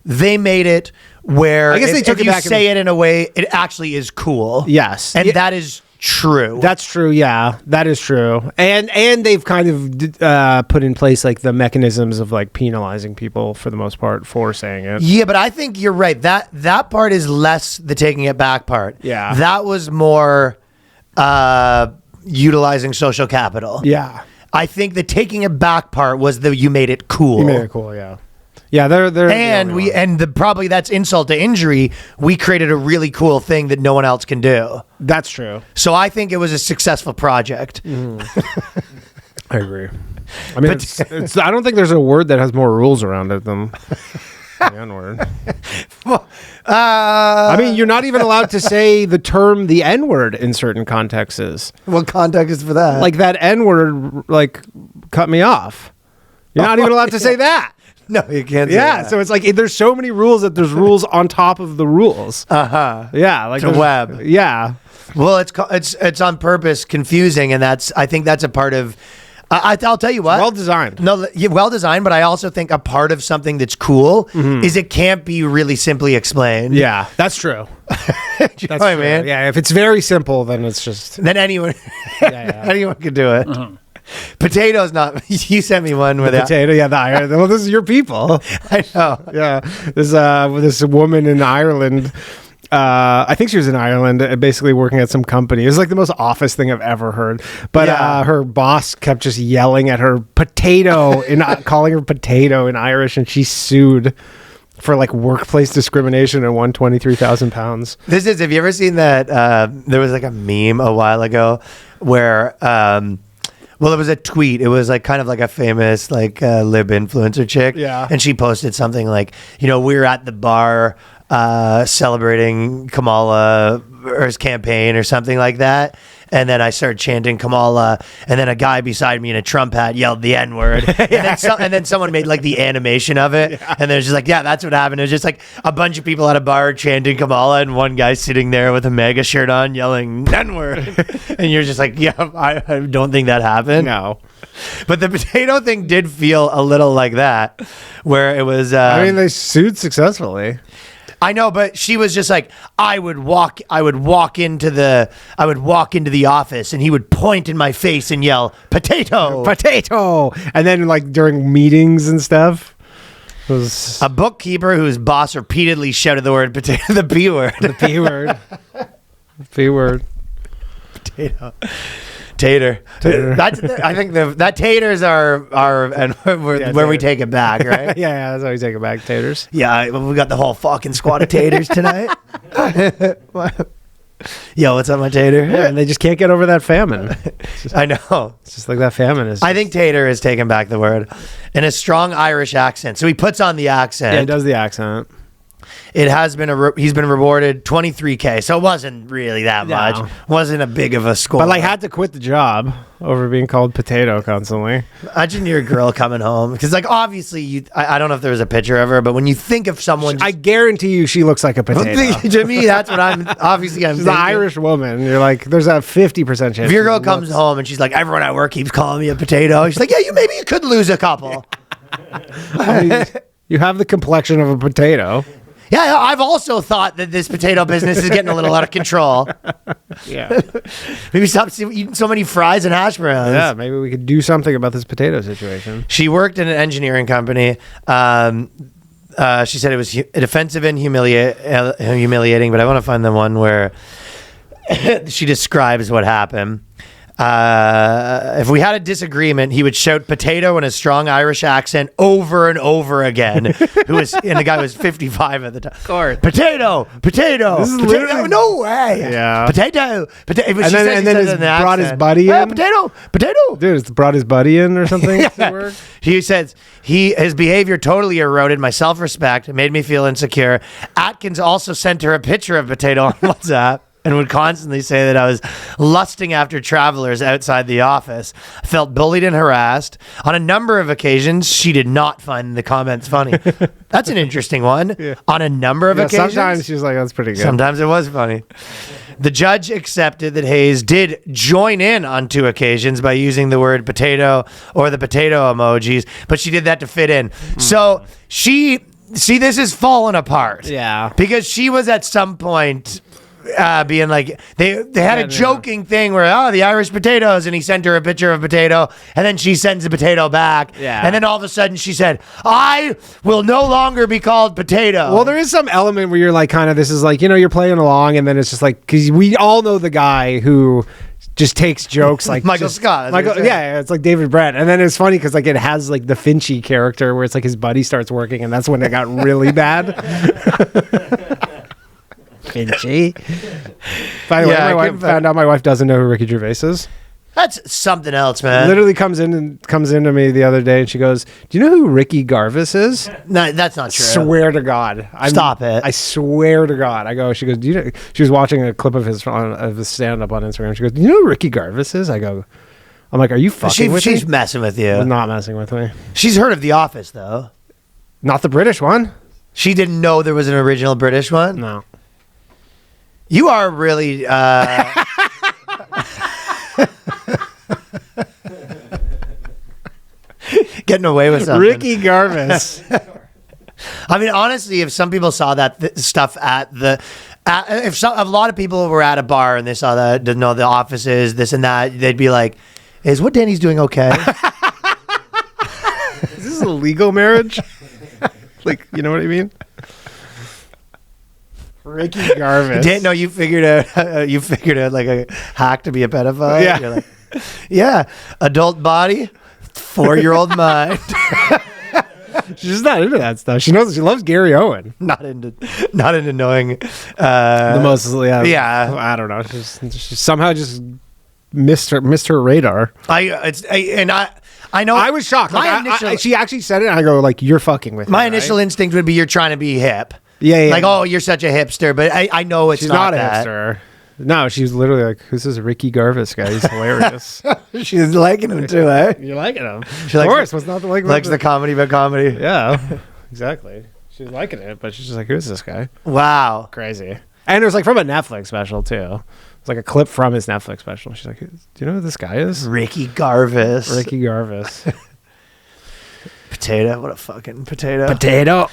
Speaker 1: they made it where
Speaker 2: I guess they took
Speaker 1: if
Speaker 2: it
Speaker 1: you
Speaker 2: back
Speaker 1: say it in a way, it actually is cool.
Speaker 2: Yes.
Speaker 1: And that is true.
Speaker 2: That's true. Yeah, that is true. And they've kind of put in place like the mechanisms of like penalizing people for the most part for saying it.
Speaker 1: Yeah, but I think you're right. That part is less the taking it back part.
Speaker 2: Yeah.
Speaker 1: That was more utilizing social capital.
Speaker 2: Yeah.
Speaker 1: I think the taking it back part was you made it cool.
Speaker 2: You made it cool, yeah. Yeah, they're
Speaker 1: and probably that's insult to injury. We created a really cool thing that no one else can do.
Speaker 2: That's true.
Speaker 1: So I think it was a successful project.
Speaker 2: I agree. I mean, it's I don't think there's a word that has more rules around it than the N-word. I mean, you're not even allowed to say the term the N-word in certain contexts.
Speaker 1: What context is for that?
Speaker 2: Like that N-word, like, cut me off. You're not even allowed to say that.
Speaker 1: No, you can't say that.
Speaker 2: So it's like there's so many rules that there's rules on top of the rules.
Speaker 1: Uh-huh.
Speaker 2: Yeah, like
Speaker 1: the web.
Speaker 2: Yeah.
Speaker 1: Well, it's on purpose confusing, and I think that's a part of. I'll tell you what.
Speaker 2: Well designed.
Speaker 1: No, well designed, but I also think a part of something that's cool is it can't be really simply explained.
Speaker 2: Yeah, that's true.
Speaker 1: That's true. Man.
Speaker 2: Yeah, if it's very simple, then it's just
Speaker 1: then anyone anyone can do it. Uh-huh. Potato's not. You sent me one with
Speaker 2: potato. Yeah, the Ireland. Well, this is your people.
Speaker 1: I know.
Speaker 2: Yeah, this woman in Ireland. I think she was in Ireland, basically working at some company. It was like the most office thing I've ever heard. But her boss kept just yelling at her potato and calling her potato in Irish, and she sued for like workplace discrimination and won 23,000 pounds.
Speaker 1: Have you ever seen that? There was like a meme a while ago where. Well, it was a tweet. It was like kind of like a famous like lib influencer chick.
Speaker 2: Yeah.
Speaker 1: And she posted something like, we were at the bar celebrating Kamala or his campaign or something like that. And then I started chanting Kamala, and then a guy beside me in a Trump hat yelled the N-word. And then someone made like the animation of it. Yeah. And they're just like, yeah, that's what happened. It was just like a bunch of people at a bar chanting Kamala, and one guy sitting there with a MAGA shirt on yelling N-word. And you're just like, yeah, I don't think that happened.
Speaker 2: No.
Speaker 1: But the potato thing did feel a little like that, where it was.
Speaker 2: I mean, they sued successfully.
Speaker 1: I know, but she was just like, I would walk into the office and he would point in my face and yell, potato.
Speaker 2: And then like during meetings and stuff. Was
Speaker 1: a bookkeeper whose boss repeatedly shouted the word potato, the B word.
Speaker 2: The P word. P word.
Speaker 1: Potato. Tater. That's I think that taters are and where we take it back, right?
Speaker 2: yeah, that's how we take it back, taters.
Speaker 1: Yeah, we got the whole fucking squad of taters tonight. Yo, what's up, my tater?
Speaker 2: Yeah, and they just can't get over that famine.
Speaker 1: I know.
Speaker 2: It's just like that famine is.
Speaker 1: I think tater is taking back the word in a strong Irish accent. So he puts on the accent.
Speaker 2: Yeah, he does the accent.
Speaker 1: It has been he's been rewarded $23,000, so it wasn't really that much. Wasn't a big of a score.
Speaker 2: But like had to quit the job over being called potato constantly.
Speaker 1: Imagine your girl coming home because like obviously I don't know if there was a picture of her, but when you think of someone,
Speaker 2: I guarantee you she looks like a potato.
Speaker 1: To me, that's what I'm obviously.
Speaker 2: She's an Irish woman. You're like, there's a 50% chance.
Speaker 1: If your girl comes home and she's like, everyone at work keeps calling me a potato, she's like, yeah, maybe you could lose a couple.
Speaker 2: I mean, you have the complexion of a potato.
Speaker 1: Yeah, I've also thought that this potato business is getting a little out of control.
Speaker 2: Yeah.
Speaker 1: Maybe stop eating so many fries and hash browns.
Speaker 2: Yeah, maybe we could do something about this potato situation.
Speaker 1: She worked in an engineering company. She said it was offensive and humiliating, but I want to find the one where she describes what happened. If we had a disagreement, he would shout potato in a strong Irish accent over and over again. And the guy was 55 at the time. Of course. Potato. This is literally no way.
Speaker 2: Yeah.
Speaker 1: Potato.
Speaker 2: And then brought his buddy in.
Speaker 1: Potato.
Speaker 2: Dude, it's brought his buddy in or something.
Speaker 1: Yeah. He says his behavior totally eroded my self-respect. It made me feel insecure. Atkins also sent her a picture of potato on WhatsApp. And would constantly say that I was lusting after travelers outside the office. I felt bullied and harassed. On a number of occasions, she did not find the comments funny. That's an interesting one. Yeah. On a number of occasions.
Speaker 2: Sometimes she was like, that's pretty good.
Speaker 1: Sometimes it was funny. The judge accepted that Hayes did join in on 2 occasions by using the word potato or the potato emojis, but she did that to fit in. So this is falling apart.
Speaker 2: Yeah.
Speaker 1: Because she was at some point... being like they had a joking thing where the Irish potatoes, and he sent her a picture of a potato, and then she sends a potato back, and then all of a sudden she said, I will no longer be called potato.
Speaker 2: Well, there is some element where you're like kind of, this is like, you're playing along, and then it's just like, because we all know the guy who just takes jokes like
Speaker 1: Michael Scott.
Speaker 2: Yeah, it's like David Brent. And then it's funny because like it has like the Finchy character where it's like his buddy starts working, and that's when it got really bad. Finchy. By the way, my wife found out my wife doesn't know who Ricky Gervais is.
Speaker 1: That's something else, man.
Speaker 2: Literally comes into me the other day and she goes, "Do you know who Ricky Gervais is?"
Speaker 1: No, that's not true.
Speaker 2: Swear to God.
Speaker 1: Stop it.
Speaker 2: I swear to God. I go, she goes, "Do you know?" She was watching a clip of his stand-up on Instagram. She goes, "Do you know who Ricky Gervais is?" I'm like, "Are you fucking with me?"
Speaker 1: She's messing with you.
Speaker 2: She's not messing with me.
Speaker 1: She's heard of The Office, though.
Speaker 2: Not the British one.
Speaker 1: She didn't know there was an original British one?
Speaker 2: No.
Speaker 1: You are really... getting away with something.
Speaker 2: Ricky Gervais.
Speaker 1: I mean, honestly, if some people saw that stuff at the... if a lot of people were at a bar and they saw that, didn't know The Office is this and that, they'd be like, is what Danny's doing okay?
Speaker 2: Is this a legal marriage? Like, you know what I mean? Ricky Gervais.
Speaker 1: No, you figured out like a hack to be a pedophile.
Speaker 2: Yeah.
Speaker 1: You're like, yeah. Adult body, 4-year-old mind.
Speaker 2: She's not into that stuff. She loves Gary Owen.
Speaker 1: Not into knowing
Speaker 2: the most.
Speaker 1: Yeah.
Speaker 2: I don't know. She somehow just missed her radar.
Speaker 1: I know.
Speaker 2: I was shocked. She actually said it, and I go like, "You're fucking with me."
Speaker 1: My initial instinct would be you're trying to be hip.
Speaker 2: Yeah.
Speaker 1: Like, oh, you're such a hipster, but I know it's
Speaker 2: she's
Speaker 1: not
Speaker 2: a
Speaker 1: that.
Speaker 2: hipster. No, she's literally like, "Who's this Ricky Gervais guy? He's hilarious."
Speaker 1: She's liking him too, eh?
Speaker 2: You're liking him.
Speaker 1: She
Speaker 2: of course, what's not to like?
Speaker 1: Likes the comedy about comedy.
Speaker 2: Yeah, exactly. She's liking it, but she's just like, "Who's this guy?"
Speaker 1: Wow,
Speaker 2: crazy. And it was like from a Netflix special too. It's like a clip from his Netflix special. She's like, "Do you know who this guy is?"
Speaker 1: Ricky Gervais.
Speaker 2: Ricky Gervais.
Speaker 1: Potato. What a fucking potato.
Speaker 2: Potato.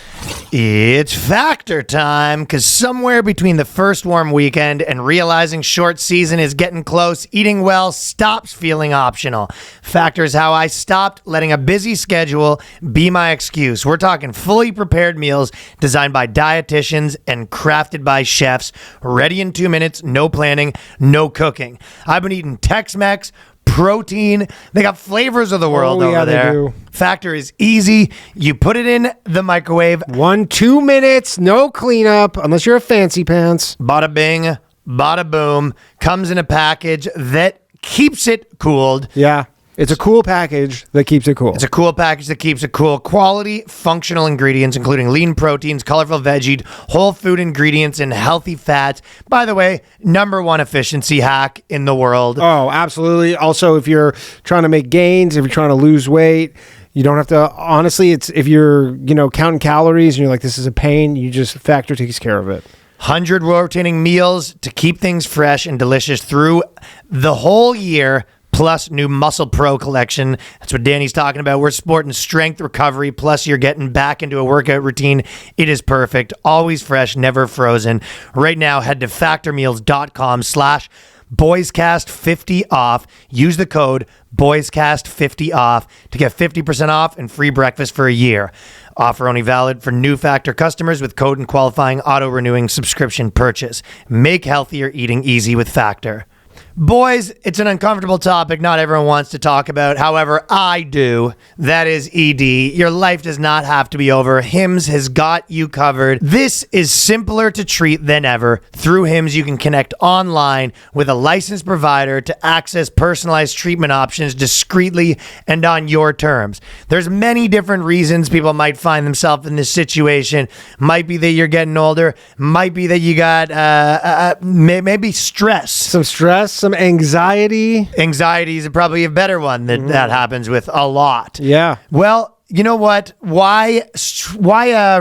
Speaker 1: It's factor time, because somewhere between the first warm weekend and realizing short season is getting close, eating well stops feeling optional. Factor is how I stopped letting a busy schedule be my excuse. We're talking fully prepared meals designed by dietitians and crafted by chefs, ready in 2 minutes, no planning, no cooking. I've been eating Tex-Mex, protein. They got flavors of the world over there. They do. Factor is easy. You put it in the microwave.
Speaker 2: 1-2 minutes, no cleanup, unless you're a fancy pants.
Speaker 1: Bada bing, bada boom. Comes in a package that keeps it cooled.
Speaker 2: Yeah. It's a cool package that keeps it cool.
Speaker 1: It's a cool package that keeps it cool. Quality, functional ingredients, including lean proteins, colorful veggies, whole food ingredients, and healthy fats. By the way, #1 efficiency hack in the world.
Speaker 2: Oh, absolutely. Also, if you're trying to make gains, if you're trying to lose weight, you don't have to, honestly, it's if you're, counting calories and you're like, this is a pain, you just Factor takes care of it.
Speaker 1: 100 rotating meals to keep things fresh and delicious through the whole year. Plus new Muscle Pro collection. That's what Danny's talking about. We're sporting strength recovery. Plus you're getting back into a workout routine. It is perfect. Always fresh, never frozen. Right now, head to factormeals.com/BOYSCAST50 off. Use the code BOYSCAST50 off to get 50% off and free breakfast for a year. Offer only valid for new Factor customers with code and qualifying auto-renewing subscription purchase. Make healthier eating easy with Factor. Boys, it's an uncomfortable topic not everyone wants to talk about. However, I do. That is ED. Your life does not have to be over. Hims has got you covered. This is simpler to treat than ever. Through Hims, you can connect online with a licensed provider to access personalized treatment options discreetly and on your terms. There's many different reasons people might find themselves in this situation. Might be that you're getting older. Might be that you got maybe stress.
Speaker 2: Some stress. Some anxiety.
Speaker 1: Anxiety is probably a better one that happens with a lot.
Speaker 2: Yeah.
Speaker 1: Well, you know what? Why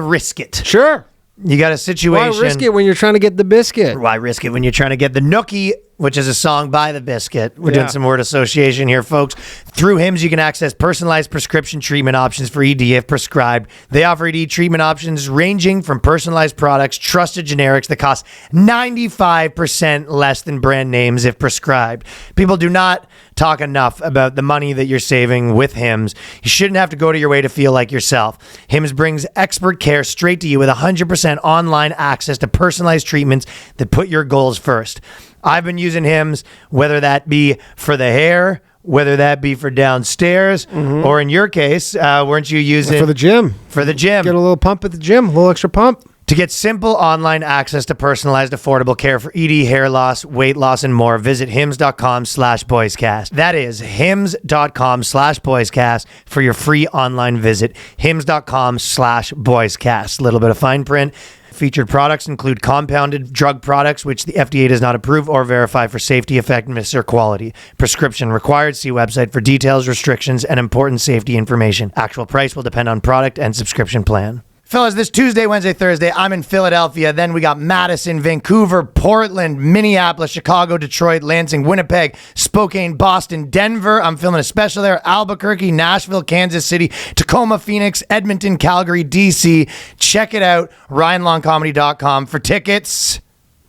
Speaker 1: risk it?
Speaker 2: Sure.
Speaker 1: You got a situation.
Speaker 2: Why risk it when you're trying to get the biscuit?
Speaker 1: Why risk it when you're trying to get the nookie, which is a song by The Biscuit. We're doing some word association here, folks. Through Hims, you can access personalized prescription treatment options for ED if prescribed. They offer ED treatment options ranging from personalized products, trusted generics that cost 95% less than brand names if prescribed. People do not talk enough about the money that you're saving with Hims. You shouldn't have to go to your way to feel like yourself. Hims brings expert care straight to you with 100% online access to personalized treatments that put your goals first. I've been using Hims, whether that be for the hair, whether that be for downstairs, or in your case, weren't you using...
Speaker 2: For the gym.
Speaker 1: For the gym.
Speaker 2: Get a little pump at the gym, a little extra pump.
Speaker 1: To get simple online access to personalized, affordable care for ED, hair loss, weight loss, and more, visit hims.com/boyscast. That is hims.com/boyscast for your free online visit. hims.com/boyscast. A little bit of fine print. Featured products include compounded drug products, which the FDA does not approve or verify for safety, effectiveness, or quality. Prescription required. See website for details, restrictions, and important safety information. Actual price will depend on product and subscription plan. Fellas, this Tuesday, Wednesday, Thursday, I'm in Philadelphia. Then we got Madison, Vancouver, Portland, Minneapolis, Chicago, Detroit, Lansing, Winnipeg, Spokane, Boston, Denver. I'm filming a special there. Albuquerque, Nashville, Kansas City, Tacoma, Phoenix, Edmonton, Calgary, DC. Check it out. RyanLongComedy.com for tickets.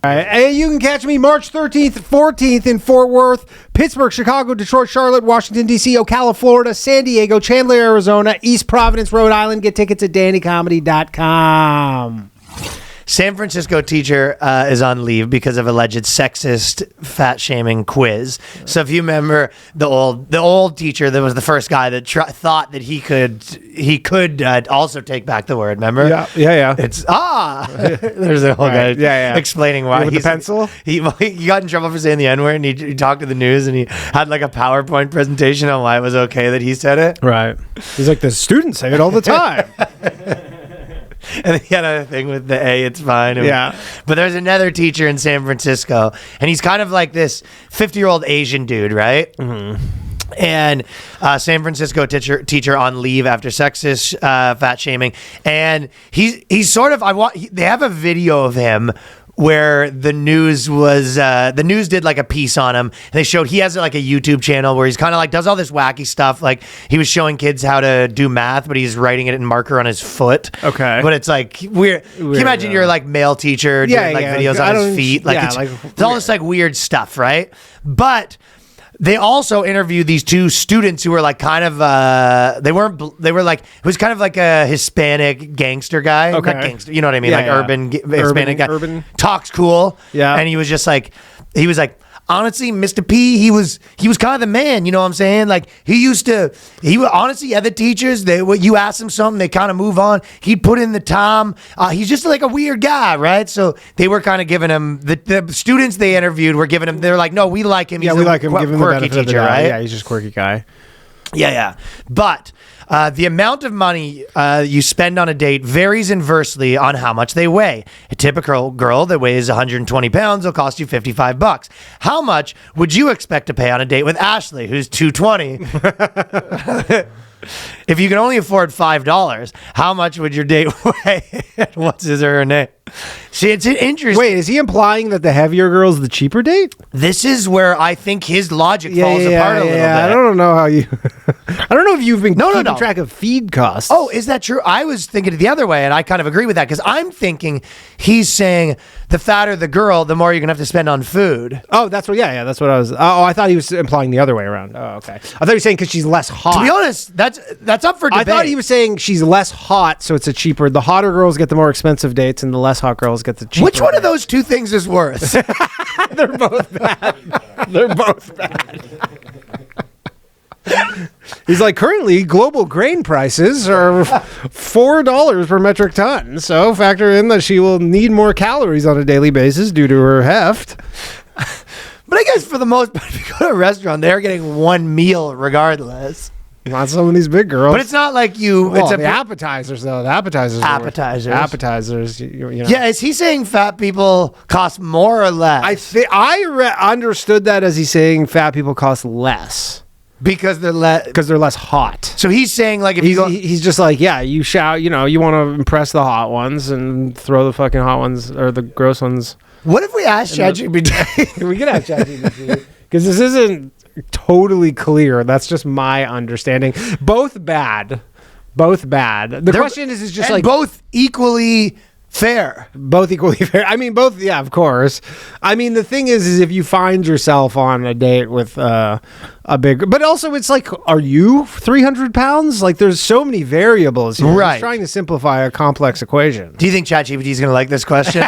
Speaker 2: All right. Hey, you can catch me March 13th, 14th in Fort Worth, Pittsburgh, Chicago, Detroit, Charlotte, Washington, D.C., Ocala, Florida, San Diego, Chandler, Arizona, East Providence, Rhode Island. Get tickets at DannyComedy.com.
Speaker 1: San Francisco teacher is on leave because of alleged sexist fat shaming quiz. So if you remember the old teacher that was the first guy that thought that he could also take back the word. Remember?
Speaker 2: Yeah.
Speaker 1: It's there's a whole guy explaining why
Speaker 2: with the pencil.
Speaker 1: He got in trouble for saying the N-word, and he talked to the news, and he had like a PowerPoint presentation on why it was okay that he said it.
Speaker 2: Right. He's like, the students say it all the time.
Speaker 1: And he had a thing with the A, it's fine. But there's another teacher in San Francisco, and he's kind of like this 50-year-old Asian dude, right? Mm-hmm. And San Francisco teacher on leave after sexist fat shaming. And he's sort of, they have a video of him where the news did like a piece on him, and they showed he has like a YouTube channel where he's kind of like does all this wacky stuff. Like he was showing kids how to do math, but he's writing it in marker on his foot.
Speaker 2: Okay.
Speaker 1: But it's like weird. Can you imagine you're like male teacher doing like videos on his feet? Like it's all this like weird stuff, right? But they also interviewed these two students who were like kind of they were like it was kind of like a Hispanic gangster guy.
Speaker 2: Okay.
Speaker 1: Not gangster, you know what I mean? Urban Hispanic guy.
Speaker 2: Urban.
Speaker 1: Talks cool. Yeah. And he was like, honestly, Mr. P, he was kind of the man, you know what I'm saying? Like he honestly, other teachers, you ask him something, they kind of move on. He'd put in the time. He's just like a weird guy, right? So they were kind of giving him the students they interviewed were giving him. They're like, no, we like him.
Speaker 2: Yeah, we like him. Give him the benefit
Speaker 1: teacher,
Speaker 2: of the doubt.
Speaker 1: right?
Speaker 2: Yeah, he's just a quirky guy.
Speaker 1: Yeah. But the amount of money you spend on a date varies inversely on how much they weigh. A typical girl that weighs 120 pounds will cost you $55. How much would you expect to pay on a date with Ashley, who's 220? If you can only afford $5, how much would your date weigh? What's his or her name? See, it's an interesting.
Speaker 2: Wait, is he implying that the heavier girl's the cheaper date?
Speaker 1: This is where I think his logic falls apart a little bit.
Speaker 2: I don't know how you. I don't know if you've been keeping track of feed costs.
Speaker 1: Oh, is that true? I was thinking it the other way, and I kind of agree with that because I'm thinking he's saying the fatter the girl, the more you're gonna have to spend on food.
Speaker 2: Oh, that's what. Yeah, that's what I was. Oh, I thought he was implying the other way around. Oh, okay. I thought he was saying because she's less hot.
Speaker 1: To be honest, that's up for debate.
Speaker 2: I thought he was saying she's less hot, so it's a cheaper. The hotter girls get the more expensive dates, and the less hot girls get the cheaper.
Speaker 1: Which one of those two things is worse?
Speaker 2: They're both bad. They're both bad. He's like, currently global grain prices are $4 per metric ton. So factor in that she will need more calories on a daily basis due to her heft.
Speaker 1: But I guess for the most part, if you go to a restaurant, they're getting one meal regardless.
Speaker 2: Not some of these big girls.
Speaker 1: But it's not like you.
Speaker 2: Well,
Speaker 1: it's
Speaker 2: the appetizers, though. The appetizers. Appetizers.
Speaker 1: Yeah, is he saying fat people cost more or less?
Speaker 2: I understood that as he's saying fat people cost less.
Speaker 1: Because they're
Speaker 2: less hot.
Speaker 1: So he's saying like if
Speaker 2: he's just like, yeah, you shout, you want to impress the hot ones and throw the fucking hot ones or the gross ones.
Speaker 1: What if we ask ChatGPT?
Speaker 2: We could ask ChatGPT because this isn't totally clear. That's just my understanding. Both bad. The question is just like
Speaker 1: both equally fair.
Speaker 2: Both equally fair. I mean, both. Yeah, of course. I mean, the thing is if you find yourself on a date with a big, but also it's like, are you 300 pounds? Like, there's so many variables here.
Speaker 1: Right.
Speaker 2: He's trying to simplify a complex equation.
Speaker 1: Do you think ChatGPT is going to like this question?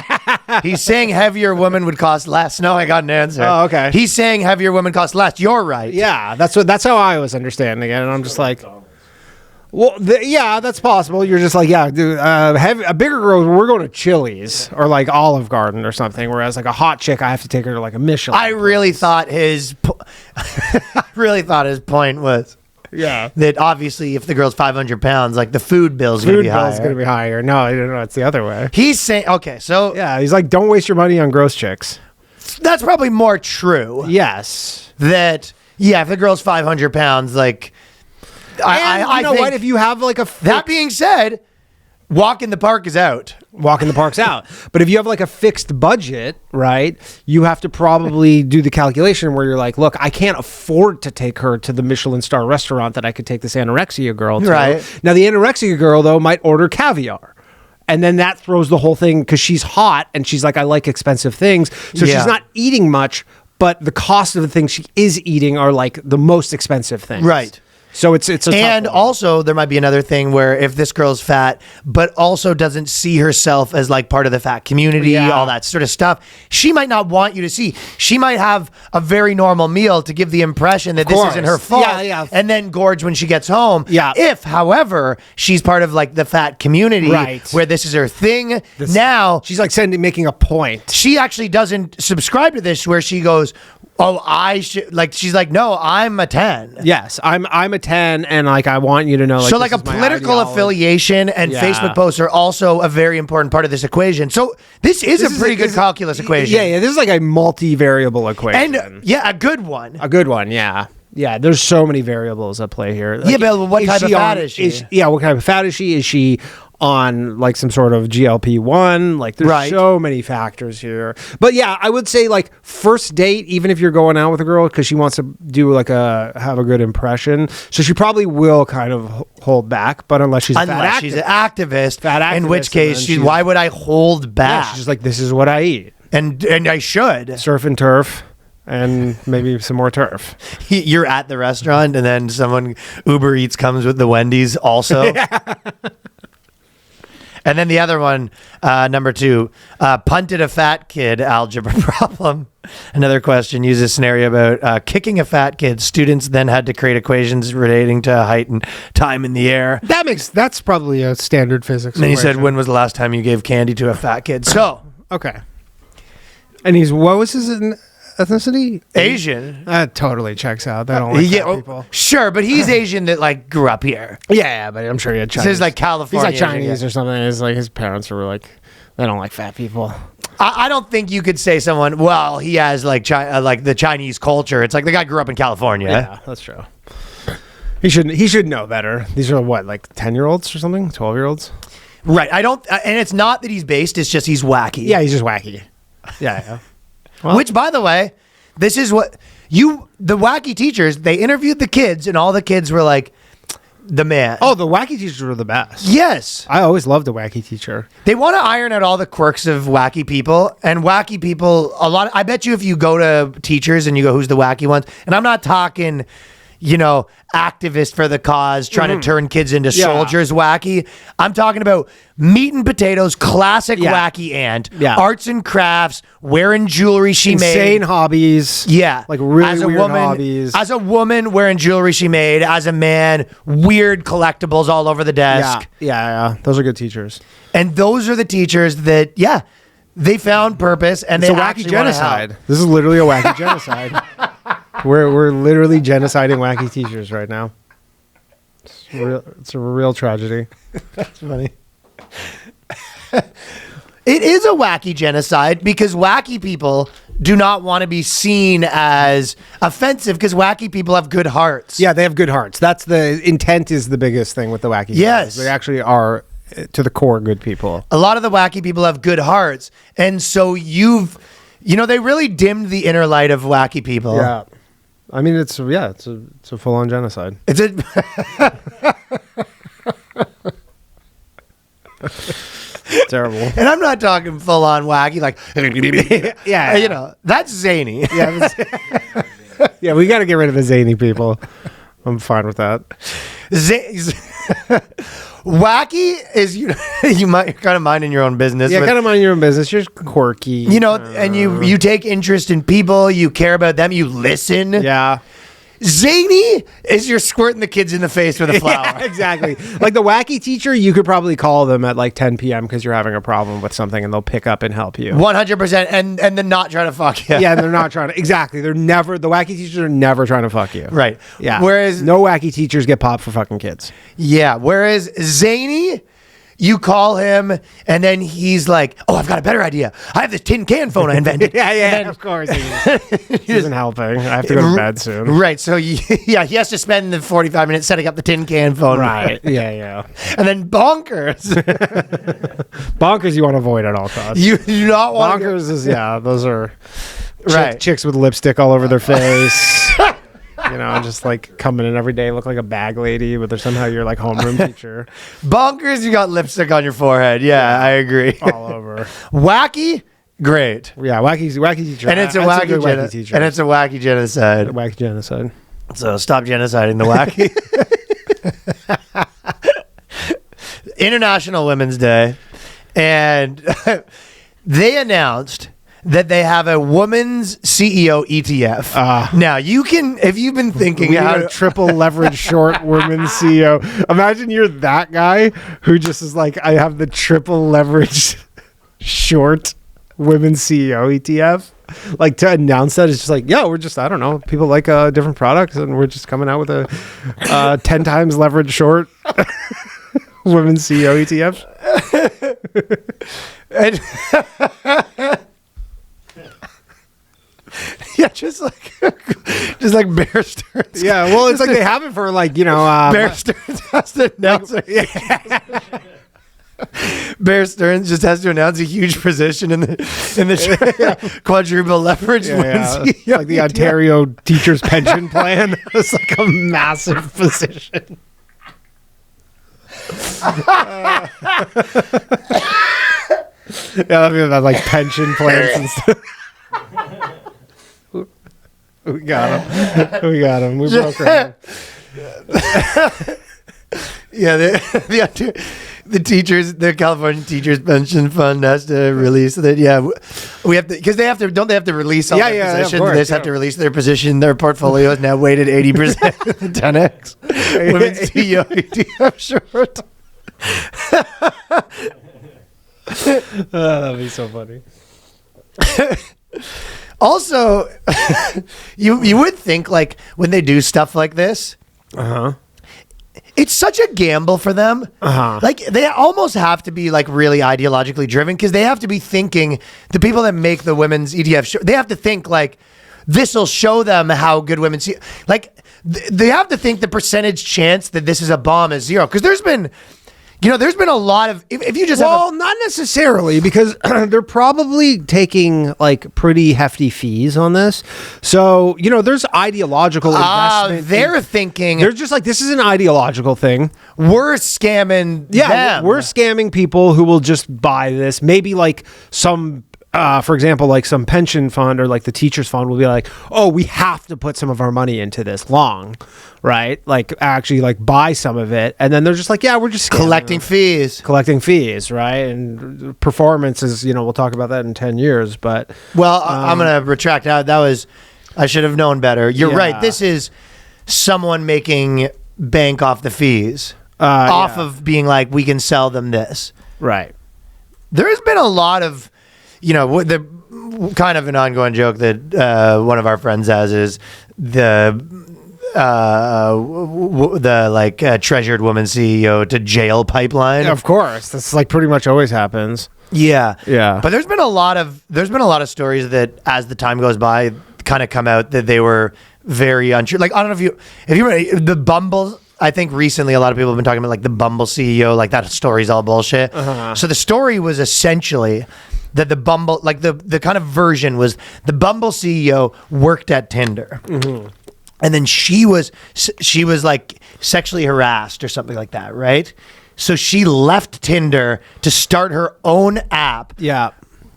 Speaker 1: He's saying heavier women would cost less. No, I got an answer.
Speaker 2: Oh, okay.
Speaker 1: He's saying heavier women cost less. You're right.
Speaker 2: Yeah, that's how I was understanding it, and I'm just like. Well, yeah, that's possible. You're just like, yeah, dude, a bigger girl, we're going to Chili's or like Olive Garden or something. Whereas like a hot chick, I have to take her to like a Michelin.
Speaker 1: I really thought his point was that obviously if the girl's 500 pounds, like the food bill's going to be higher.
Speaker 2: Going to be higher. No, it's the other way.
Speaker 1: He's saying, okay, so.
Speaker 2: Yeah, he's like, don't waste your money on gross chicks.
Speaker 1: That's probably more true.
Speaker 2: Yes.
Speaker 1: That, yeah, if the girl's 500 pounds, like.
Speaker 2: I think what if you have like
Speaker 1: that being said, walk in the park is out.
Speaker 2: Walk in the park's out. But if you have like a fixed budget, right, you have to probably do the calculation where you're like, look, I can't afford to take her to the Michelin star restaurant that I could take this anorexia girl to.
Speaker 1: Right.
Speaker 2: Now the anorexia girl though might order caviar. And then that throws the whole thing because she's hot and she's like, I like expensive things. So she's not eating much, but the cost of the things she is eating are like the most expensive things.
Speaker 1: Right.
Speaker 2: So it's a
Speaker 1: and also there might be another thing where if this girl's fat, but also doesn't see herself as like part of the fat community, all that sort of stuff, she might not want you to see. She might have a very normal meal to give the impression that this isn't her fault, and then gorge when she gets home.
Speaker 2: Yeah.
Speaker 1: If, however, she's part of like the fat community, where this is her thing, now
Speaker 2: she's like making a point.
Speaker 1: She actually doesn't subscribe to this, where she goes, oh, I should, like, she's like, no, I'm a 10.
Speaker 2: Yes, I'm a 10, and like I want you to know. Like,
Speaker 1: so like a political affiliation and Facebook posts are also a very important part of this equation. So this is a pretty good calculus equation.
Speaker 2: Yeah, this is like a multi-variable equation.
Speaker 1: And a good one.
Speaker 2: A good one, yeah. Yeah, there's so many variables at play here.
Speaker 1: Like, but what type of fat is she?
Speaker 2: What type of fat is she? Is she on like some sort of GLP-1. Like there's so many factors here. But yeah, I would say like first date, even if you're going out with a girl because she wants to do like have a good impression, so she probably will kind of hold back. But unless she's
Speaker 1: she's an activist, in which case why would I hold back?
Speaker 2: Yeah, she's just like, this is what I eat,
Speaker 1: and I should
Speaker 2: surf and turf. And maybe some more turf.
Speaker 1: You're at the restaurant, and then someone Uber Eats comes with the Wendy's also. Yeah. And then the other one, number 2, punted a fat kid algebra problem. Another question uses a scenario about kicking a fat kid. Students then had to create equations relating to height and time in the air.
Speaker 2: That's probably a standard physics.
Speaker 1: And then he said, when was the last time you gave candy to a fat kid? So.
Speaker 2: Okay. And what was his ethnicity?
Speaker 1: Asian.
Speaker 2: That totally checks out. They don't like fat people.
Speaker 1: Sure, but he's Asian that like grew up here.
Speaker 2: Yeah, but I'm sure he had Chinese.
Speaker 1: So he's like California.
Speaker 2: He's like Chinese or something. It's like his parents were like, they don't like fat people.
Speaker 1: I don't think you could say someone, well, he has like the Chinese culture. It's like the guy grew up in California.
Speaker 2: Yeah, that's true. He should know better. These are what, like 10-year-olds or something? 12-year-olds?
Speaker 1: Right. And it's not that he's based, it's just he's wacky.
Speaker 2: Yeah, he's just wacky. Yeah.
Speaker 1: Well, which, by the way, this is what the wacky teachers, they interviewed the kids and all the kids were like, the man.
Speaker 2: Oh, the wacky teachers were the best.
Speaker 1: Yes.
Speaker 2: I always loved a wacky teacher.
Speaker 1: They want to iron out all the quirks of wacky people, and wacky people, I bet you if you go to teachers and you go, who's the wacky ones? And I'm not talking, activist for the cause, trying to turn kids into soldiers wacky. I'm talking about meat and potatoes, classic wacky aunt, arts and crafts, wearing jewelry she made.
Speaker 2: Insane hobbies.
Speaker 1: Yeah.
Speaker 2: Like really weird hobbies.
Speaker 1: As a woman, wearing jewelry she made. As a man, weird collectibles all over the desk.
Speaker 2: Yeah. Those are good teachers.
Speaker 1: And those are the teachers that, they found purpose and
Speaker 2: it's
Speaker 1: they
Speaker 2: a wacky genocide. This is literally a wacky genocide. We're literally genociding wacky teachers right now. It's a real tragedy.
Speaker 1: That's funny. It is a wacky genocide because wacky people do not want to be seen as offensive because wacky people have good hearts.
Speaker 2: Yeah, they have good hearts. That's the intent is the biggest thing with the wacky people.
Speaker 1: Yes.
Speaker 2: They actually are, to the core, good people.
Speaker 1: A lot of the wacky people have good hearts. And so they really dimmed the inner light of wacky people.
Speaker 2: Yeah. I mean, it's a full-on genocide.
Speaker 1: It's a
Speaker 2: terrible.
Speaker 1: And I'm not talking full-on wacky, like that's zany.
Speaker 2: Yeah, we got to get rid of the zany people. I'm fine with that.
Speaker 1: Wacky is you might kind of minding your own business.
Speaker 2: Yeah, kind of mind your own business. You're quirky.
Speaker 1: And you take interest in people. You care about them. You listen.
Speaker 2: Yeah.
Speaker 1: Zany is you're squirting the kids in the face with a flower.
Speaker 2: Yeah, exactly. Like the wacky teacher, you could probably call them at like 10 p.m. because you're having a problem with something and they'll pick up and help you.
Speaker 1: 100%. And they're not trying to fuck you.
Speaker 2: Yeah, they're not trying to. Exactly. The wacky teachers are never trying to fuck you.
Speaker 1: Right.
Speaker 2: Yeah.
Speaker 1: Whereas
Speaker 2: no wacky teachers get popped for fucking kids.
Speaker 1: Yeah. Whereas zany, you call him and then he's like, oh, I've got a better idea. I have this tin can phone I invented.
Speaker 2: Yeah, of course. He isn't helping. I have to go to bed soon.
Speaker 1: Right. So, he has to spend the 45 minutes setting up the tin can phone.
Speaker 2: Right. Yeah.
Speaker 1: And then bonkers.
Speaker 2: Bonkers you want to avoid at all costs.
Speaker 1: You do not want
Speaker 2: bonkers is, those are chicks with lipstick all over their face. Just like coming in every day, look like a bag lady, but they're somehow you're like homeroom teacher.
Speaker 1: Bonkers, you got lipstick on your forehead. Yeah, I agree.
Speaker 2: All over.
Speaker 1: Wacky, great.
Speaker 2: Yeah, wacky teacher.
Speaker 1: And it's a wacky teacher. And it's a wacky genocide.
Speaker 2: Wacky genocide.
Speaker 1: So stop genociding the wacky. International Women's Day. And they announced that they have a woman's CEO ETF. Now, you can, if you've been thinking
Speaker 2: how to triple leverage short women's CEO. Imagine you're that guy who just is like, I have the triple leverage short women's CEO ETF. Like to announce that is just like, we're just, I don't know, people like different products and we're just coming out with a 10 times leverage short women's CEO ETF.
Speaker 1: Yeah, just like Bear Stearns.
Speaker 2: Yeah, well, it's like they have it for like,
Speaker 1: Bear Stearns has to announce it. Bear Stearns just has to announce a huge position in the quadruple leverage
Speaker 2: like the Ontario teachers pension plan. It's like a massive position. I mean, like pension plans and stuff. We got him. We broke him.
Speaker 1: Yeah, the teachers, the California Teachers Pension Fund has to release that. Yeah, we have to, because they have to. Don't they have to release all their positions? They just have to release their position. Their portfolio is now weighted 80%. 10x. Women's CEO ETF short.
Speaker 2: That'd be so funny.
Speaker 1: Also, you would think, like, when they do stuff like this, it's such a gamble for them. Like, they almost have to be like really ideologically driven, because they have to be thinking, the people that make the women's ETF, they have to think like, this will show them how good women see. Like, they have to think the percentage chance that this is a bomb is zero, because there's been a lot of, if you just
Speaker 2: not necessarily, because they're probably taking like pretty hefty fees on this. So, there's ideological investment.
Speaker 1: They're thinking,
Speaker 2: they're just like, this is an ideological thing.
Speaker 1: We're scamming them.
Speaker 2: We're scamming people who will just buy this. Maybe like some, for example, like some pension fund or like the teachers fund will be like, oh, we have to put some of our money into this long, right? Like actually like buy some of it. And then they're just like, yeah, we're just
Speaker 1: collecting fees,
Speaker 2: right? And performance is, we'll talk about that in 10 years, but.
Speaker 1: Well, I'm going to retract that. I should have known better. You're right. This is someone making bank off the fees, of being like, we can sell them this.
Speaker 2: Right.
Speaker 1: There has been a lot of, the kind of an ongoing joke that one of our friends has is the treasured woman CEO to jail pipeline.
Speaker 2: Yeah, of course, that's like pretty much always happens.
Speaker 1: Yeah. But there's been a lot of stories that as the time goes by kind of come out that they were very untrue. Like, I don't know if you the Bumble. I think recently a lot of people have been talking about like the Bumble CEO, like that story's all bullshit. So the story was essentially that the Bumble, like the kind of version was the Bumble CEO worked at Tinder. And then she was like sexually harassed or something like that, right? So she left Tinder to start her own app.
Speaker 2: Yeah.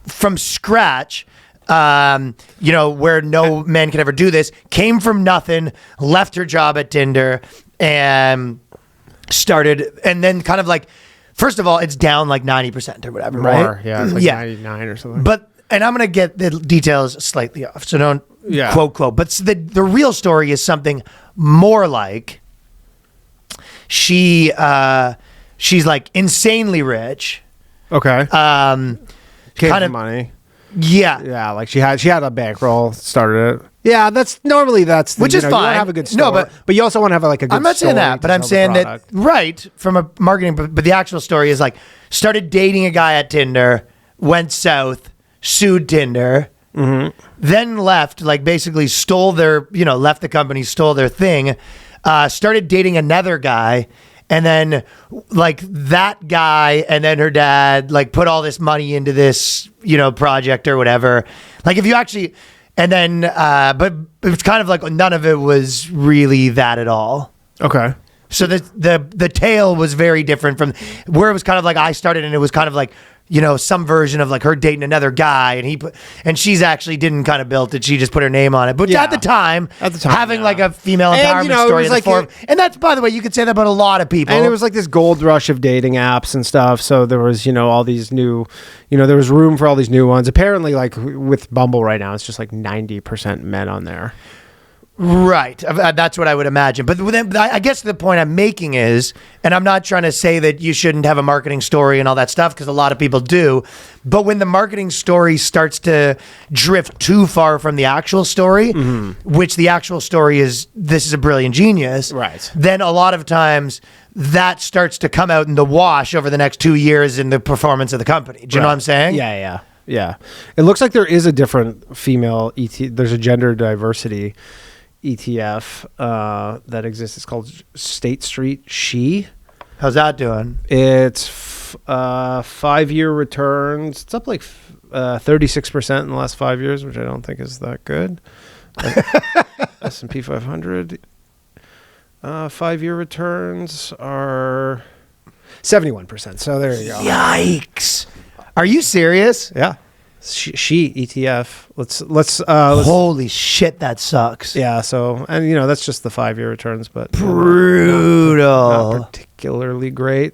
Speaker 1: From scratch. Where no man could ever do this, came from nothing, left her job at Tinder and started, and then kind of like, first of all, it's down like 90% or whatever, right?
Speaker 2: Yeah, it's like 99 or something.
Speaker 1: But, and I'm going to get the details slightly off, so don't quote. But the real story is something more like she's like insanely rich.
Speaker 2: Okay.
Speaker 1: Kind of
Speaker 2: money.
Speaker 1: Yeah,
Speaker 2: like she had a bankroll, started it. Yeah, which is fine. You want to have a good store,
Speaker 1: no,
Speaker 2: but you also want to have like a good.
Speaker 1: I'm not saying that, but I'm saying that from a marketing. But the actual story is like started dating a guy at Tinder, went south, sued Tinder, then left. Like basically stole their, left the company, stole their thing, started dating another guy. And then like that guy and then her dad like put all this money into this, project or whatever. Like if you actually, and then, but it's kind of like none of it was really that at all. Okay. So the tale was very different from where it was kind of like I started, and it was kind of like, some version of like her dating another guy, and she's actually didn't kind of built it. She just put her name on it. But at the time having like a female empowerment story in the form, and that's, by the way, you could say that about a lot of people.
Speaker 2: And it was like this gold rush of dating apps and stuff. So there was, all these new, there was room for all these new ones. Apparently, like with Bumble right now, it's just like 90% men on there.
Speaker 1: Right. That's what I would imagine. But then, I guess the point I'm making is, and I'm not trying to say that you shouldn't have a marketing story and all that stuff, because a lot of people do, but when the marketing story starts to drift too far from the actual story, which the actual story is, this is a brilliant genius,
Speaker 2: right? Then
Speaker 1: a lot of times that starts to come out in the wash over the next 2 years in the performance of the company. Do you know what I'm saying?
Speaker 2: Yeah. It looks like there is a different female there's a gender diversity ETF that exists. It's called State Street She.
Speaker 1: How's that doing?
Speaker 2: It's 5-year returns. It's up like 36% in the last 5 years, which I don't think is that good. S&P 500. 5-year returns are 71%. So there you go.
Speaker 1: Yikes! Are you serious?
Speaker 2: Yeah. She ETF. Let's
Speaker 1: Holy shit, that sucks.
Speaker 2: yeah. So and that's just the 5-year returns, but
Speaker 1: Brutal.
Speaker 2: not particularly great.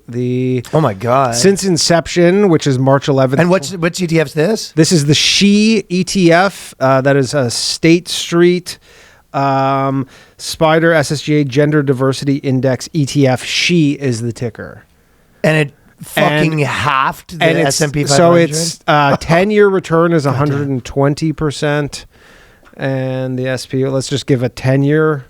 Speaker 1: Oh my god!
Speaker 2: Since inception, which is March 11th.
Speaker 1: And which ETF's this?
Speaker 2: This is the She ETF. That is a State Street Spider SSGA Gender Diversity Index ETF. She is the ticker,
Speaker 1: and it fucking halved the S&P 500.
Speaker 2: So its 10-year return is 120%, and the SP. Let's just give a 10-year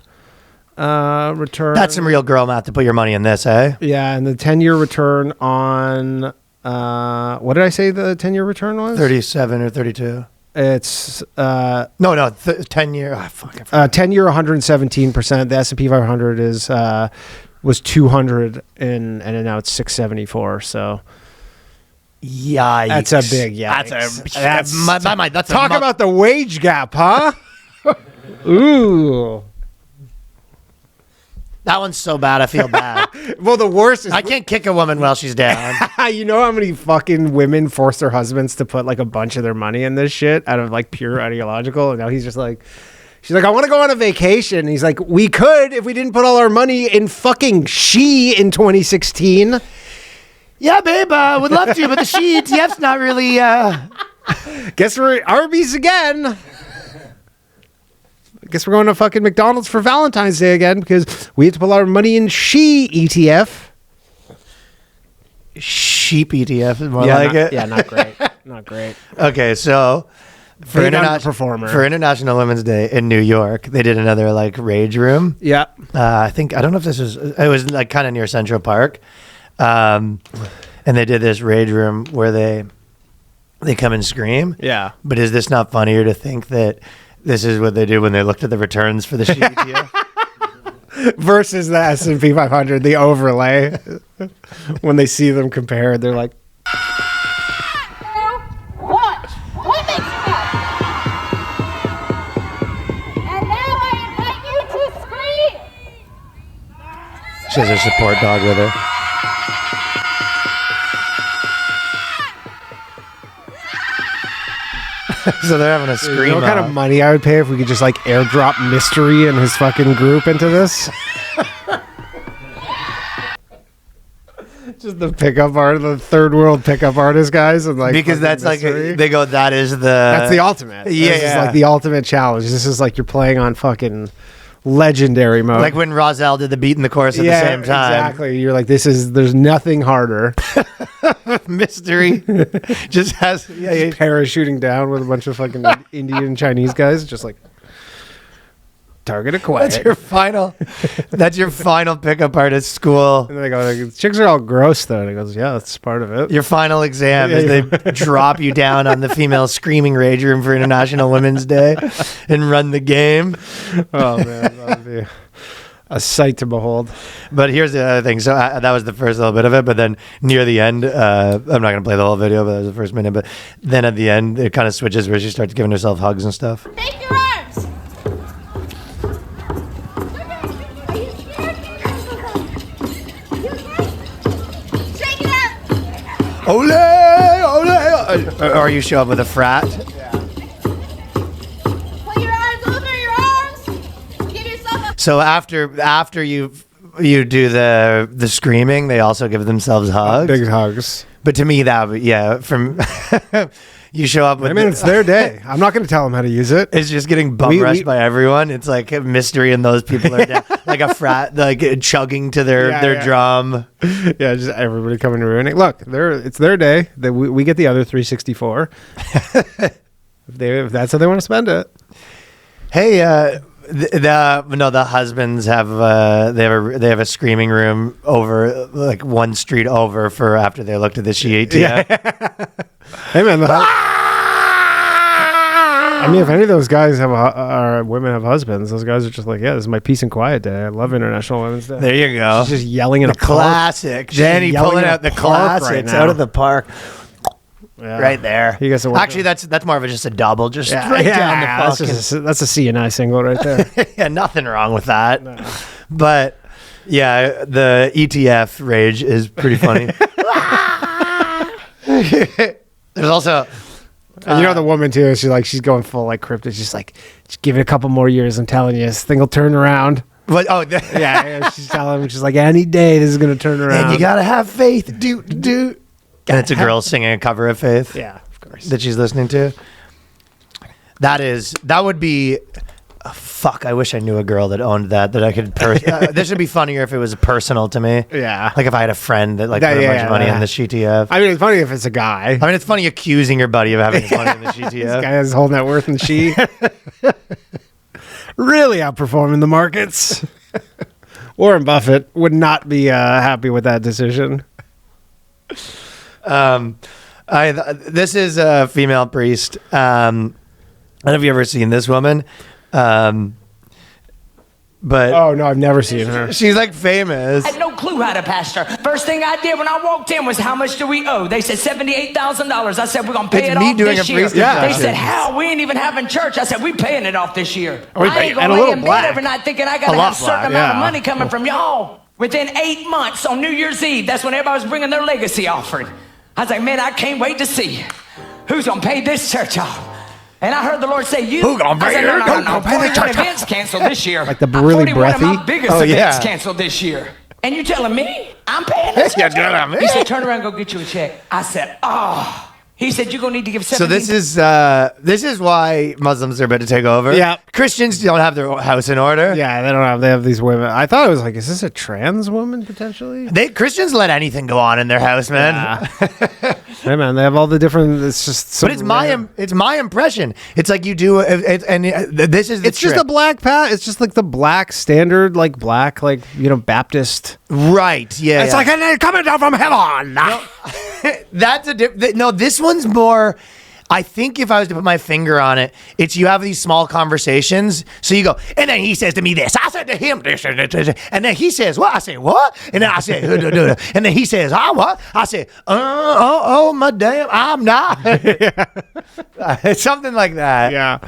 Speaker 2: return.
Speaker 1: That's some real girl math to put your money in this, eh?
Speaker 2: Yeah, and the 10-year return on what did I say the 10-year return was?
Speaker 1: 37 or 32.
Speaker 2: It's
Speaker 1: 10-year. Oh, fuck.
Speaker 2: 10-year 117%. The S&P 500 was 200 and now it's 674. So
Speaker 1: yikes!
Speaker 2: That's a big yikes.
Speaker 1: That's
Speaker 2: talk about the wage gap, huh? Ooh.
Speaker 1: That one's so bad, I feel bad.
Speaker 2: Well, the worst is
Speaker 1: I can't kick a woman while she's down.
Speaker 2: You know how many fucking women force their husbands to put like a bunch of their money in this shit out of like pure ideological, and now he's just like, she's like, I want to go on a vacation. And he's like, we could if we didn't put all our money in fucking She in 2016.
Speaker 1: Yeah, babe, would love to, but the She ETF's not really.
Speaker 2: Guess we're at Arby's again. Guess we're going to fucking McDonald's for Valentine's Day again because we have to put our money in She ETF.
Speaker 1: Sheep ETF is more like it.
Speaker 2: Yeah, not great. Not great.
Speaker 1: Okay, so for International Women's Day in New York, they did another like rage room.
Speaker 2: Yeah.
Speaker 1: I don't know if it was like kind of near Central Park. And they did this rage room where they come and scream.
Speaker 2: Yeah.
Speaker 1: But is this not funnier to think that this is what they do when they looked at the returns for the She ETF?
Speaker 2: Versus the S&P 500, the overlay. When they see them compared, they're like,
Speaker 3: What makes you happy? And now I invite you to scream.
Speaker 1: She has her support dog with her. So they're having a scream.
Speaker 2: You know what kind of money I would pay if we could just like airdrop Mystery and his fucking group into this? Just the pickup art, the third world pickup artist guys, and like
Speaker 1: because that's Mystery. Like they go. That's
Speaker 2: the ultimate.
Speaker 1: Yeah,
Speaker 2: this is like the ultimate challenge. This is like you're playing on fucking legendary mode.
Speaker 1: Like when Roselle did the beat and the chorus at the same time.
Speaker 2: Exactly. You're like, there's nothing harder.
Speaker 1: Mystery just has
Speaker 2: parachuting down with a bunch of fucking Indian Chinese guys, just like target acquired.
Speaker 1: That's your final pickup artist school.
Speaker 2: And they go, like, chicks are all gross though. And he goes, yeah, that's part of it.
Speaker 1: Your final exam is they drop you down on the female screaming rage room for International Women's Day and run the game.
Speaker 2: Oh man, that would be a sight to behold.
Speaker 1: But here's the other thing. So that was the first little bit of it. But then near the end, I'm not going to play the whole video, but that was the first minute. But then at the end, it kind of switches where she starts giving herself hugs and stuff.
Speaker 3: Take your arms. Are you scared? You okay? Shake it out.
Speaker 1: Ole, ole. Or you show up with a frat.
Speaker 3: Put your arms over your arms. Give yourself a...
Speaker 1: So after you do the screaming, they also give themselves hugs.
Speaker 2: Big hugs.
Speaker 1: But to me, from you show up with.
Speaker 2: I mean, it's their day. I'm not going to tell them how to use it.
Speaker 1: It's just getting bum rushed by everyone. It's like a Mystery, and those people are down, like a frat, like chugging to their drum.
Speaker 2: Yeah, just everybody coming to ruin it. Look, it's their day. We get the other 364. if that's how they want to spend it.
Speaker 1: Hey, the husbands have they have a screaming room over like one street over for after they looked at the She ETF.
Speaker 2: Hey man, I mean, if any of those guys or women have husbands, those guys are just like, yeah, this is my peace and quiet day. I love International Women's Day.
Speaker 1: There you go.
Speaker 2: She's just yelling in a
Speaker 1: classic. Danny pulling out the classics out of the park.
Speaker 2: Yeah.
Speaker 1: Right there.
Speaker 2: You guys
Speaker 1: actually, that's more of just a double, just straight down the fucking.
Speaker 2: That's a CNI single right there.
Speaker 1: Yeah, nothing wrong with that.
Speaker 2: No.
Speaker 1: But yeah, the ETF rage is pretty funny. There's also,
Speaker 2: and you know the woman too. She's going full like cryptid. She's like, just give it a couple more years. I'm telling you, this thing will turn around.
Speaker 1: But
Speaker 2: yeah. She's telling me, she's like, any day this is gonna turn around.
Speaker 1: And you gotta have faith, do. And it's a girl singing a cover of Faith.
Speaker 2: Yeah, of course.
Speaker 1: That she's listening to. That would be. Fuck, I wish I knew a girl that owned that I could. This would be funnier if it was personal to me.
Speaker 2: Yeah.
Speaker 1: Like if I had a friend that put a bunch of money in the ETF.
Speaker 2: I mean, it's funny if it's a guy.
Speaker 1: I mean, it's funny accusing your buddy of having his money in the ETF.
Speaker 2: This guy has his whole net worth and she really outperforming the markets. Warren Buffett would not be happy with that decision.
Speaker 1: This is a female priest. I don't know if you've ever seen this woman. But
Speaker 2: oh no, I've never seen her.
Speaker 1: She's like famous.
Speaker 4: I had no clue how to pastor. First thing I did when I walked in was, how much do we owe? They said $78,000. I said, we're gonna pay it off this year. They said, how? We ain't even having church. I said, we paying it off this year. I ain't gonna lay in bed every night thinking I gotta have a certain amount of money coming from y'all. Within 8 months on New Year's Eve, that's when everybody was bringing their legacy offering. I was like, man, I can't wait to see who's gonna pay this church off. And I heard the Lord say, you.
Speaker 1: Who gonna pay
Speaker 4: it? No.
Speaker 1: 41
Speaker 4: events canceled this year.
Speaker 2: Like the really breathy?
Speaker 4: 41 of my biggest events canceled this year. And you telling me I'm paying this? He said, turn around and go get you a check. I said, oh. He said, you're going to need to give 17.
Speaker 1: So this is why Muslims are about to take over.
Speaker 2: Yeah.
Speaker 1: Christians don't have their house in order.
Speaker 2: Yeah, they have these women. I thought it was like, is this a trans woman potentially?
Speaker 1: Christians let anything go on in their house, man.
Speaker 2: Yeah. Hey man, they have all the different. It's just.
Speaker 1: But it's my impression. It's like you do, this is.
Speaker 2: It's just a black It's just like the black standard, like black, like Baptist.
Speaker 1: Right. Yeah.
Speaker 2: It's like coming down from heaven.
Speaker 1: No, that's no. This one's more. I think if I was to put my finger on it, it's you have these small conversations. So you go, and then he says to me this. I said to him this. And then he says, what? I say, what? And then I say, and then he says, what? I say, oh, my damn, I'm not. It's something like that.
Speaker 2: Yeah.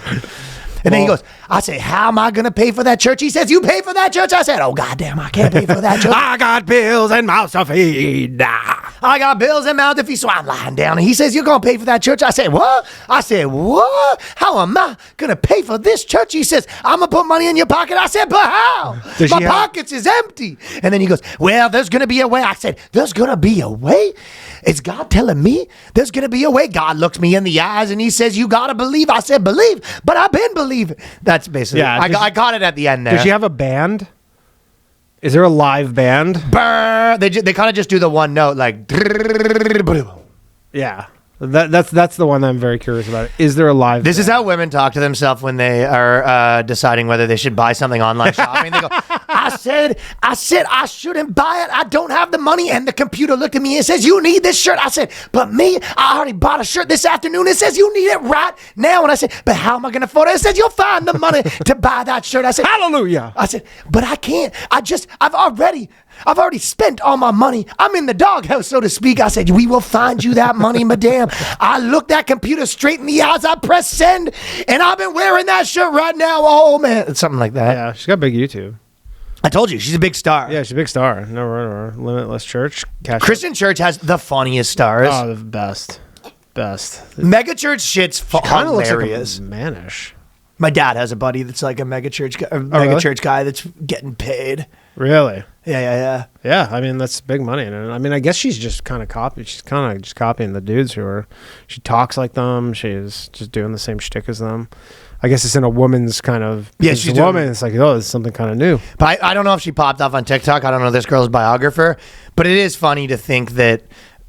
Speaker 1: And then he goes, I say, how am I going to pay for that church? He says, you pay for that church? I said, oh, goddamn, I can't pay for that church.
Speaker 2: I got bills and mouths to feed.
Speaker 1: I got bills and mouths to feed, so I'm lying down. And he says, you're going to pay for that church? I said, what? I said, what? How am I going to pay for this church? He says, I'm going to put money in your pocket. I said, but how? My pockets is empty. And then he goes, well, there's going to be a way. I said, there's going to be a way? Is God telling me there's going to be a way? God looks me in the eyes and he says, you got to believe. I said, believe, but I've been believing. That's basically, I got it at the end there.
Speaker 2: Does she have a band? Is there a live band?
Speaker 1: Brr, they kind of just do the one note, like.
Speaker 2: Yeah. That's the one that I'm very curious about. Is there a live
Speaker 1: This
Speaker 2: band?
Speaker 1: is how women talk to themselves when they are deciding whether they should buy something online shopping. They go, I said I shouldn't buy it. I don't have the money. And the computer looked at me and says, you need this shirt. I said, but me, I already bought a shirt this afternoon. It says you need it right now. And I said, but how am I going to afford it? It says you'll find the money to buy that shirt. I said,
Speaker 2: hallelujah.
Speaker 1: I said, but I can't. I've already spent all my money. I'm in the doghouse, so to speak. I said, we will find you that money, madame. I looked that computer straight in the eyes. I pressed send, and I've been wearing that shirt right now. Oh, man. It's something like that.
Speaker 2: Yeah, she's got big YouTube.
Speaker 1: I told you, she's a big star.
Speaker 2: Yeah, she's a big star. No, Limitless Church.
Speaker 1: Christian Church has the funniest stars.
Speaker 2: Oh, the best.
Speaker 1: Megachurch shit's hilarious.
Speaker 2: Looks like a manish.
Speaker 1: My dad has a buddy that's like a megachurch guy that's getting paid.
Speaker 2: Really?
Speaker 1: Yeah.
Speaker 2: Yeah, I mean, that's big money. And I mean, I guess she's just kind of copying the dudes she talks like them. She's just doing the same shtick as them. I guess it's in a woman's kind of.
Speaker 1: Yeah, she's
Speaker 2: a woman. It's like, oh, it's something kind of new.
Speaker 1: But I don't know if she popped off on TikTok. I don't know this girl's biographer. But it is funny to think that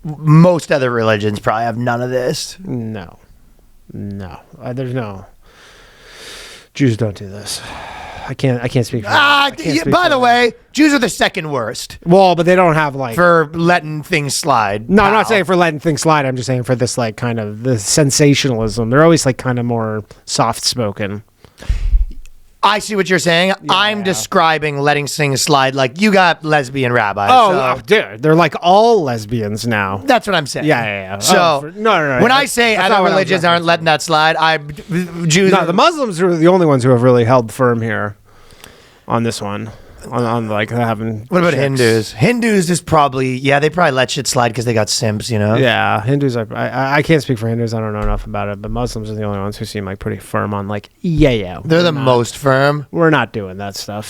Speaker 1: most other religions probably have none of this.
Speaker 2: No. There's no. Jews don't do this. I can't speak for
Speaker 1: by the way, Jews are the second worst.
Speaker 2: Well, but they don't have like
Speaker 1: for letting things slide.
Speaker 2: No, I'm not saying for letting things slide. I'm just saying for this like kind of the sensationalism. They're always like kind of more soft spoken.
Speaker 1: I see what you're saying. Yeah. I'm describing letting things slide like you got lesbian rabbis.
Speaker 2: Oh, dude. They're like all lesbians now.
Speaker 1: That's what I'm saying.
Speaker 2: Yeah.
Speaker 1: So,
Speaker 2: no.
Speaker 1: When I say other religions aren't letting that slide, Jews...
Speaker 2: No, the Muslims are the only ones who have really held firm here on this one. On like having...
Speaker 1: What about Hindus? Hindus is probably... Yeah, they probably let shit slide because they got simps, you know?
Speaker 2: Yeah, Hindus are... I can't speak for Hindus. I don't know enough about it. But Muslims are the only ones who seem like pretty firm on like, yeah.
Speaker 1: They're the most firm.
Speaker 2: We're not doing that stuff.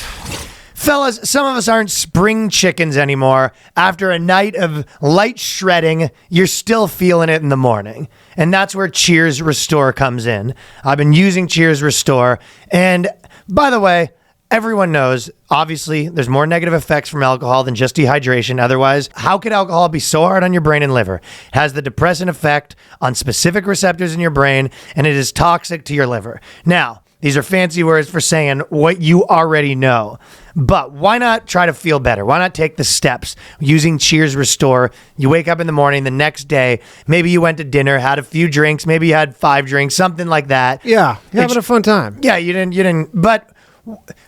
Speaker 1: Fellas, some of us aren't spring chickens anymore. After a night of light shredding, you're still feeling it in the morning. And that's where Cheers Restore comes in. I've been using Cheers Restore. And by the way... Everyone knows, obviously, there's more negative effects from alcohol than just dehydration. Otherwise, how could alcohol be so hard on your brain and liver? It has the depressant effect on specific receptors in your brain, and it is toxic to your liver. Now, these are fancy words for saying what you already know. But why not try to feel better? Why not take the steps using Cheers Restore? You wake up in the morning, the next day, maybe you went to dinner, had a few drinks, maybe you had 5 drinks, something like that.
Speaker 2: Yeah, you're having a fun time.
Speaker 1: Yeah, you didn't, but...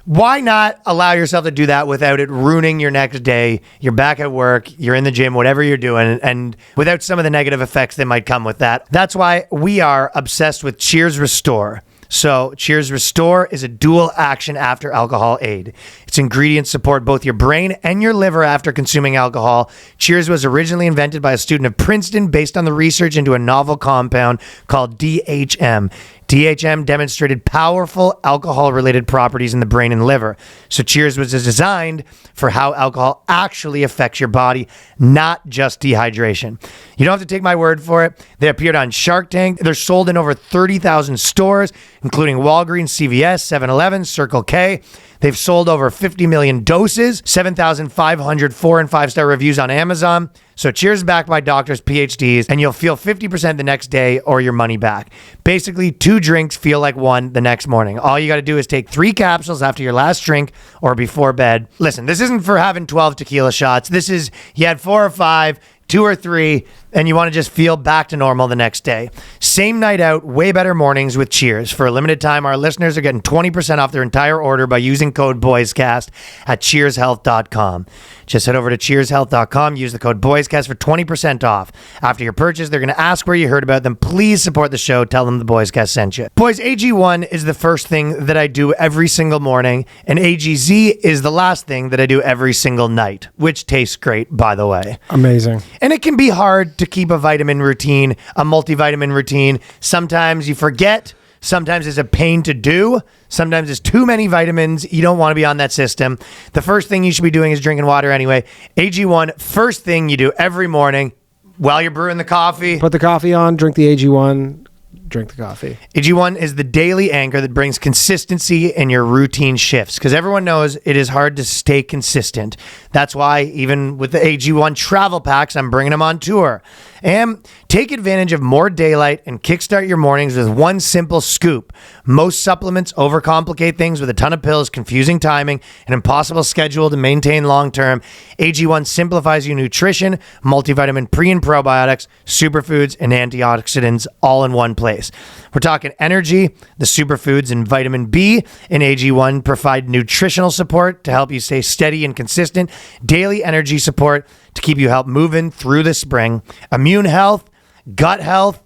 Speaker 1: Why not allow yourself to do that without it ruining your next day? You're back at work, you're in the gym, whatever you're doing, and without some of the negative effects that might come with that. That's why we are obsessed with Cheers Restore. So Cheers Restore is a dual action after alcohol aid. Its ingredients support both your brain and your liver after consuming alcohol. Cheers was originally invented by a student of Princeton based on the research into a novel compound called DHM. DHM demonstrated powerful alcohol-related properties in the brain and liver. So Cheers was designed for how alcohol actually affects your body, not just dehydration. You don't have to take my word for it. They appeared on Shark Tank. They're sold in over 30,000 stores, including Walgreens, CVS, 7-Eleven, Circle K. They've sold over 50 million doses, 7,500 4- and 5-star reviews on Amazon. So Cheers backed by doctors, PhDs, and you'll feel 50% the next day or your money back. Basically, 2 drinks feel like 1 the next morning. All you got to do is take 3 capsules after your last drink or before bed. Listen, this isn't for having 12 tequila shots. This is, you had 4 or 5, 2 or 3, and you want to just feel back to normal the next day. Same night out, way better mornings with Cheers. For a limited time, our listeners are getting 20% off their entire order by using code BOYSCAST at cheershealth.com. Just head over to cheershealth.com, use the code BOYSCAST for 20% off. After your purchase, they're going to ask where you heard about them. Please support the show. Tell them the BOYSCAST sent you. Boys, AG1 is the first thing that I do every single morning, and AGZ is the last thing that I do every single night, which tastes great, by the way.
Speaker 2: Amazing.
Speaker 1: And it can be hard to keep a vitamin routine, a multivitamin routine. Sometimes you forget. Sometimes it's a pain to do. Sometimes it's too many vitamins. You don't want to be on that system. The first thing you should be doing is drinking water anyway. AG1, first thing you do every morning while you're brewing the coffee.
Speaker 2: Put the coffee on, drink the AG1, drink the coffee.
Speaker 1: AG1 is the daily anchor that brings consistency in your routine shifts, because everyone knows it is hard to stay consistent. That's why even with the AG1 travel packs, I'm bringing them on tour. And take advantage of more daylight and kickstart your mornings with one simple scoop. Most supplements overcomplicate things with a ton of pills, confusing timing, an impossible schedule to maintain long-term. AG1 simplifies your nutrition, multivitamin, pre- and probiotics, superfoods, and antioxidants all in one place. We're talking energy. The superfoods and vitamin B in AG1 provide nutritional support to help you stay steady and consistent, daily energy support to keep you help moving through the spring, immune health, gut health,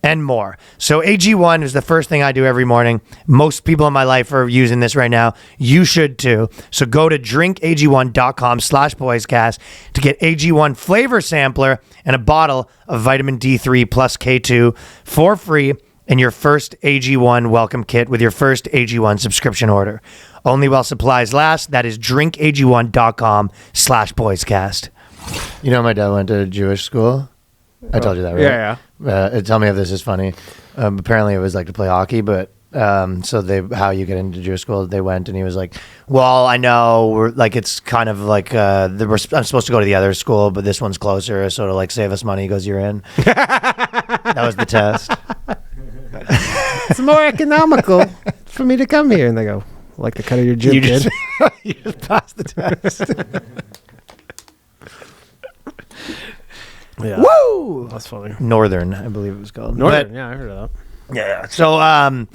Speaker 1: and more. So AG1 is the first thing I do every morning. Most people in my life are using this right now. You should too. So go to drinkag1.com/boyscast to get AG1 flavor sampler and a bottle of vitamin D3 plus K2 for free in your first AG1 welcome kit with your first AG1 subscription order. Only while supplies last. That is drinkag1.com/boyscast. You know, my dad went to Jewish school. I told you that, right?
Speaker 2: Yeah.
Speaker 1: Tell me if this is funny. Apparently, it was like to play hockey, but so how you get into Jewish school? They went, and he was like, "Well, I know, it's kind of like I'm supposed to go to the other school, but this one's closer, so to like save us money." He goes, "You're in." That was the test.
Speaker 2: It's more economical for me to come here, and they go, Like the cut of your jib,
Speaker 1: You
Speaker 2: kid.
Speaker 1: just, you just passed the test.
Speaker 2: Yeah.
Speaker 1: Woo!
Speaker 2: That's funny.
Speaker 1: Northern, I believe it was called.
Speaker 2: Northern,
Speaker 1: But,
Speaker 2: yeah, I heard of that.
Speaker 1: yeah. So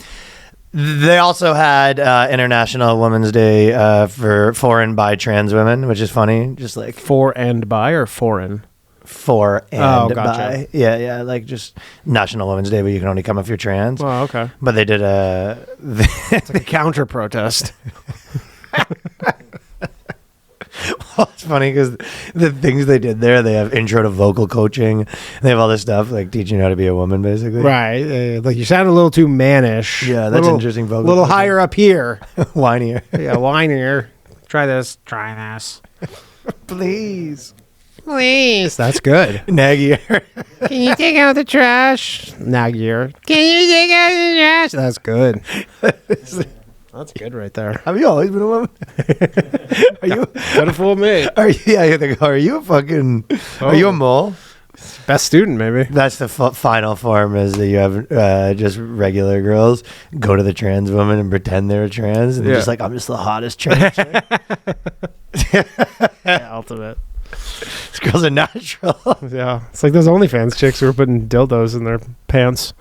Speaker 1: they also had International Women's Day for foreign by trans women, which is funny. Just like
Speaker 2: For and by or forein?
Speaker 1: for and
Speaker 2: gotcha.
Speaker 1: by. Yeah, like just National Women's Day, but you can only come if you're trans.
Speaker 2: Oh, okay.
Speaker 1: But they did
Speaker 2: It's like a counter protest.
Speaker 1: Well, it's funny because the things they did there, they have intro to vocal coaching. They have all this stuff like teaching you how to be a woman, basically.
Speaker 2: Right. Like you sound a little too mannish.
Speaker 1: Yeah, that's interesting.
Speaker 2: A little higher up here.
Speaker 1: Whinier.
Speaker 2: Yeah, whinier. Try this. Try this.
Speaker 1: Please.
Speaker 2: Please. That's good.
Speaker 1: Naggier.
Speaker 2: Can you take out the trash? Naggier. Can you take out the trash? That's good. That's good right there.
Speaker 1: Have you always been a woman? Are you?
Speaker 2: Could fool me.
Speaker 1: Are you? Yeah, are you a fucking? Are you a mole?
Speaker 2: Best student, maybe.
Speaker 1: That's the final form is that you have just regular girls go to the trans woman and pretend they're a trans. And they're just like, I'm just the hottest trans chick.
Speaker 2: Ultimate.
Speaker 1: This girl's a natural.
Speaker 2: Yeah. It's like those OnlyFans chicks who are putting dildos in their pants.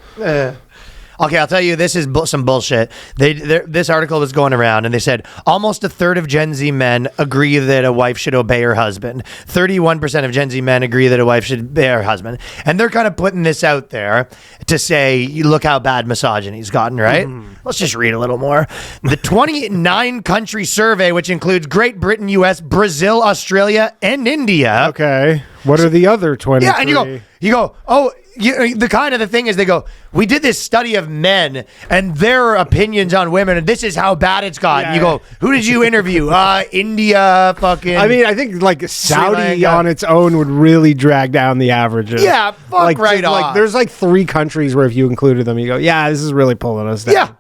Speaker 1: Okay, I'll tell you, this is some bullshit. This article was going around, and they said almost a third of Gen Z men agree that a wife should obey her husband. 31% of Gen Z men agree that a wife should obey her husband. And they're kind of putting this out there to say, look how bad misogyny's gotten, right? Let's just read a little more. The 29-country survey, which includes Great Britain, U.S., Brazil, Australia, and India.
Speaker 2: Okay. What are the other 23?
Speaker 1: Yeah, and you go, oh, the thing is they go, we did this study of men and their opinions on women, and this is how bad it's gotten. You go, who did you interview? India, fucking.
Speaker 2: I mean, I think like Saudi on its own would really drag down the averages.
Speaker 1: Yeah, fuck
Speaker 2: like,
Speaker 1: right off.
Speaker 2: Like, there's like 3 countries where if you included them, you go, yeah, this is really pulling us down.
Speaker 1: Yeah.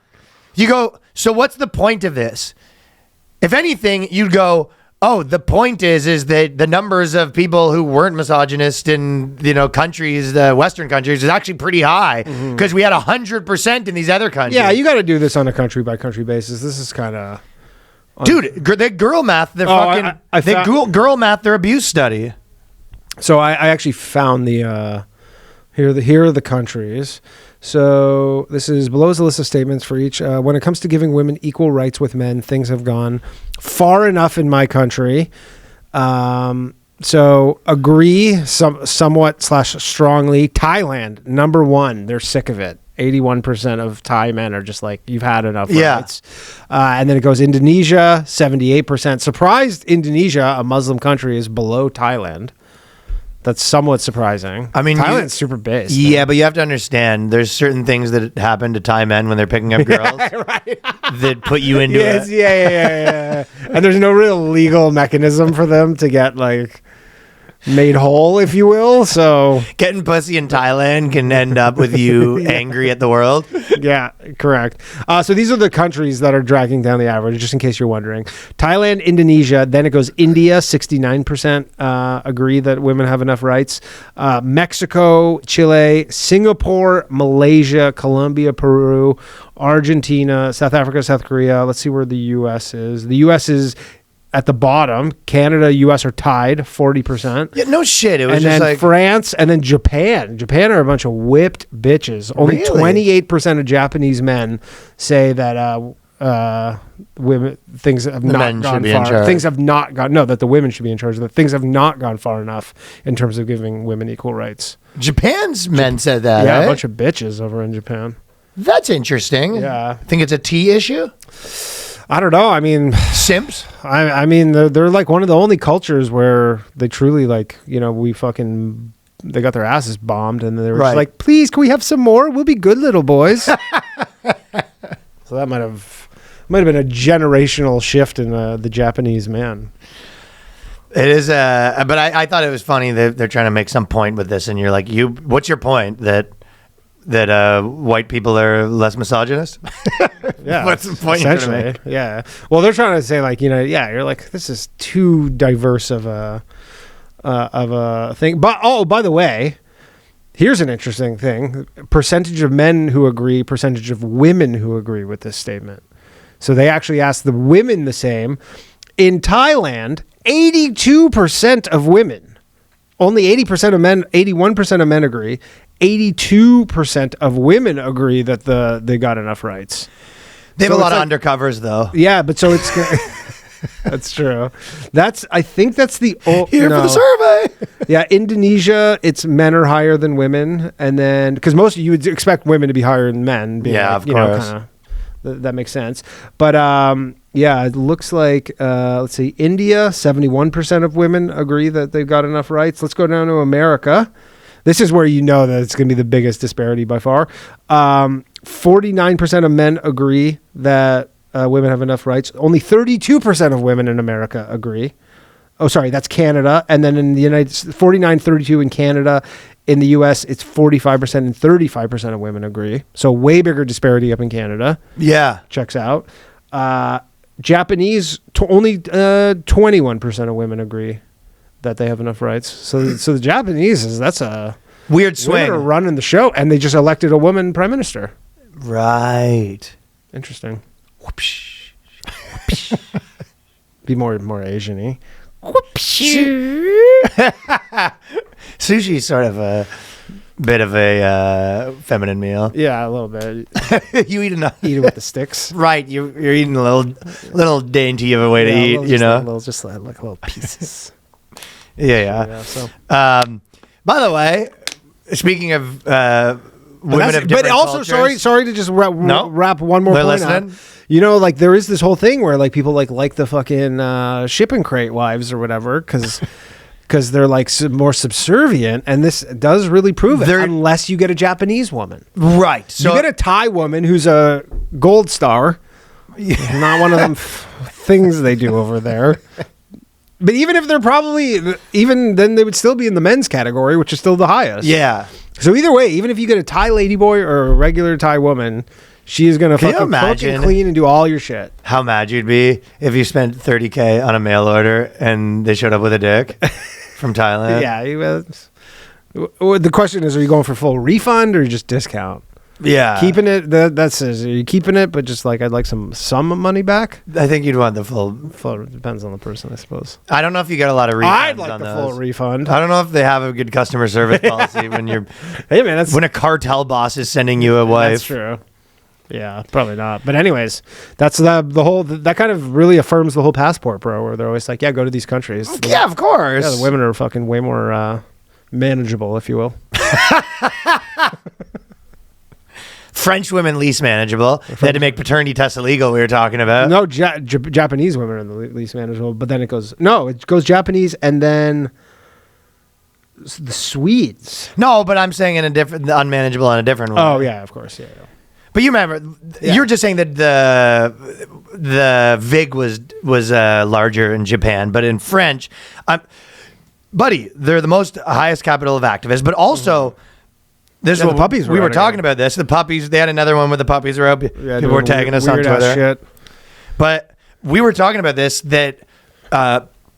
Speaker 1: You go, so what's the point of this? If anything, you'd go, oh, the point is that the numbers of people who weren't misogynist in countries, the Western countries, is actually pretty high because we had 100% in these other countries.
Speaker 2: Yeah, you got to do this on a country by country basis. This is kind of,
Speaker 1: dude. They girl math. They're girl math. Their abuse study.
Speaker 2: So I actually found the here are the countries. So this is below is a list of statements for each. When it comes to giving women equal rights with men, things have gone far enough in my country. So agree somewhat / strongly. Thailand, number 1. They're sick of it. 81% of Thai men are just like, you've had enough rights. And then it goes Indonesia, 78%. Surprised Indonesia, a Muslim country, is below Thailand. That's somewhat surprising.
Speaker 1: I mean,
Speaker 2: Thailand's super based.
Speaker 1: Yeah, but you have to understand there's certain things that happen to Thai men when they're picking up girls that put you into it.
Speaker 2: Yeah. And there's no real legal mechanism for them to get like made whole, if you will. So
Speaker 1: getting pussy in Thailand can end up with you angry at the world.
Speaker 2: Yeah, correct. So these are the countries that are dragging down the average, just in case you're wondering. Thailand, Indonesia, then it goes India, 69% agree that women have enough rights. Mexico, Chile, Singapore, Malaysia, Colombia, Peru, Argentina, South Africa, South Korea. Let's see where the U.S. is. The U.S. is at the bottom. Canada, U.S. are tied, 40%.
Speaker 1: Yeah, no shit. It was
Speaker 2: and
Speaker 1: just
Speaker 2: then
Speaker 1: like
Speaker 2: France, and then Japan. Japan are a bunch of whipped bitches. Only
Speaker 1: Really?
Speaker 2: 28% of Japanese men say that women things have not gone far. Things have not gone. No, that the women should be in charge. That things have not gone far enough in terms of giving women equal rights.
Speaker 1: Japan's men said that.
Speaker 2: Yeah,
Speaker 1: eh?
Speaker 2: a bunch of bitches over in Japan.
Speaker 1: That's interesting.
Speaker 2: Yeah.
Speaker 1: Think it's a tea issue?
Speaker 2: I don't know. I mean,
Speaker 1: Simps?
Speaker 2: I mean, they're like one of the only cultures where they truly like, they got their asses bombed and they were just like, please, can we have some more? We'll be good little boys. So that might have been a generational shift in the Japanese man.
Speaker 1: It is, but I thought it was funny that they're trying to make some point with this, and you're like, what's your point? That white people are less misogynist?
Speaker 2: Yeah.
Speaker 1: What's the point you're trying to make?
Speaker 2: Yeah. Well, they're trying to say like, you're like, this is too diverse of a thing. But, by the way, here's an interesting thing. Percentage of men who agree, percentage of women who agree with this statement. So they actually asked the women the same. In Thailand, 82% of women, only 80% of men, 81% of men agree. 82% of women agree that they got enough rights.
Speaker 1: They have a lot of undercovers, though.
Speaker 2: Yeah, but so it's that's true. I think that's the
Speaker 1: here for the survey.
Speaker 2: Yeah, Indonesia, it's men are higher than women, and then because most you would expect women to be higher than men.
Speaker 1: Yeah, of course.
Speaker 2: That makes sense. But yeah, it looks like let's see, India, 71% of women agree that they've got enough rights. Let's go down to America. This is where you know that it's going to be the biggest disparity by far. 49% of men agree that women have enough rights. Only 32% of women in America agree. Oh, sorry, that's Canada. And then in the United States, 49-32 in Canada. In the U.S., it's 45% and 35% of women agree. So way bigger disparity up in Canada.
Speaker 1: Yeah.
Speaker 2: Checks out. Japanese, only 21% of women agree that they have enough rights. So the Japanese, that's a
Speaker 1: weird swing.
Speaker 2: Women are running the show, and they just elected a woman prime minister.
Speaker 1: Right.
Speaker 2: Interesting. Whoopsh. Whoopsh. Be more Asian-y.
Speaker 1: Sushi is sort of a bit of a feminine meal.
Speaker 2: Yeah, a little bit.
Speaker 1: You eat
Speaker 2: it with the sticks.
Speaker 1: Right. You're eating a little dainty of a way to eat, you know?
Speaker 2: Just like little pieces.
Speaker 1: Yeah.
Speaker 2: So.
Speaker 1: By the way, speaking of women of different
Speaker 2: but also
Speaker 1: cultures,
Speaker 2: sorry to just wrap one more
Speaker 1: they're
Speaker 2: point
Speaker 1: listening.
Speaker 2: on. You know, like there is this whole thing where like people like the fucking shipping crate wives or whatever because they're like more subservient, and this does really prove it. Unless you get a Japanese woman,
Speaker 1: right? So
Speaker 2: you get a Thai woman who's a gold star, not one of them things they do over there. But even if they're even then they would still be in the men's category, which is still the highest.
Speaker 1: Yeah.
Speaker 2: So either way, even if you get a Thai ladyboy or a regular Thai woman, she is going to fucking cook and clean and do all your shit.
Speaker 1: How mad you'd be if you spent $30K on a mail order and they showed up with a dick from Thailand.
Speaker 2: Yeah. The question is, are you going for full refund or just discount?
Speaker 1: Yeah.
Speaker 2: Keeping it, that says, are you keeping it, but just like, I'd like some money back?
Speaker 1: I think you'd want the full.
Speaker 2: Depends on the person, I suppose.
Speaker 1: I don't know if you get a lot of refunds.
Speaker 2: I'd like
Speaker 1: on
Speaker 2: the
Speaker 1: those.
Speaker 2: full refund.
Speaker 1: I don't know if they have a good customer service policy when you're.
Speaker 2: Hey, man,
Speaker 1: when a cartel boss is sending you a wife.
Speaker 2: That's true. Yeah, probably not. But anyways, that's the whole, that kind of really affirms the whole passport, bro, where they're always like, yeah, go to these countries.
Speaker 1: Yeah, of course.
Speaker 2: Yeah, the women are fucking way more manageable, if you will.
Speaker 1: French women least manageable. They had to make paternity tests illegal. We were talking about.
Speaker 2: No, Japanese women are the least manageable. But then it goes Japanese and then the Swedes.
Speaker 1: No, but I'm saying unmanageable on a different one.
Speaker 2: Oh yeah, of course, yeah.
Speaker 1: But you remember, you were just saying that the VIG was larger in Japan, but in French, buddy, they're the highest capital of activists, but also. This is what
Speaker 2: the puppies
Speaker 1: we were talking about. This the puppies. They had another one with the puppies. People were tagging us on Twitter.
Speaker 2: Shit.
Speaker 1: But we were talking about this that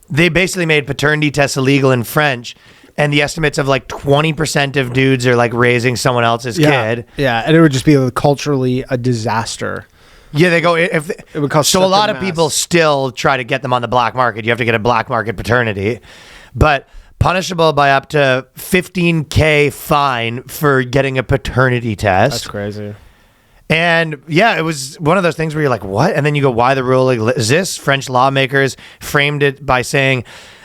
Speaker 1: they basically made paternity tests illegal in French, and the estimates of like 20% of dudes are like raising someone else's kid.
Speaker 2: Yeah, and it would just be culturally a disaster.
Speaker 1: Yeah, they go it would cost so a lot of
Speaker 2: mass.
Speaker 1: people still try to get them on the black market. You have to get a black market paternity, but. Punishable by up to $15,000 fine for getting a paternity test.
Speaker 2: That's crazy.
Speaker 1: And yeah, it was one of those things where you're like, what? And then you go, why the rule exists? French lawmakers framed it by saying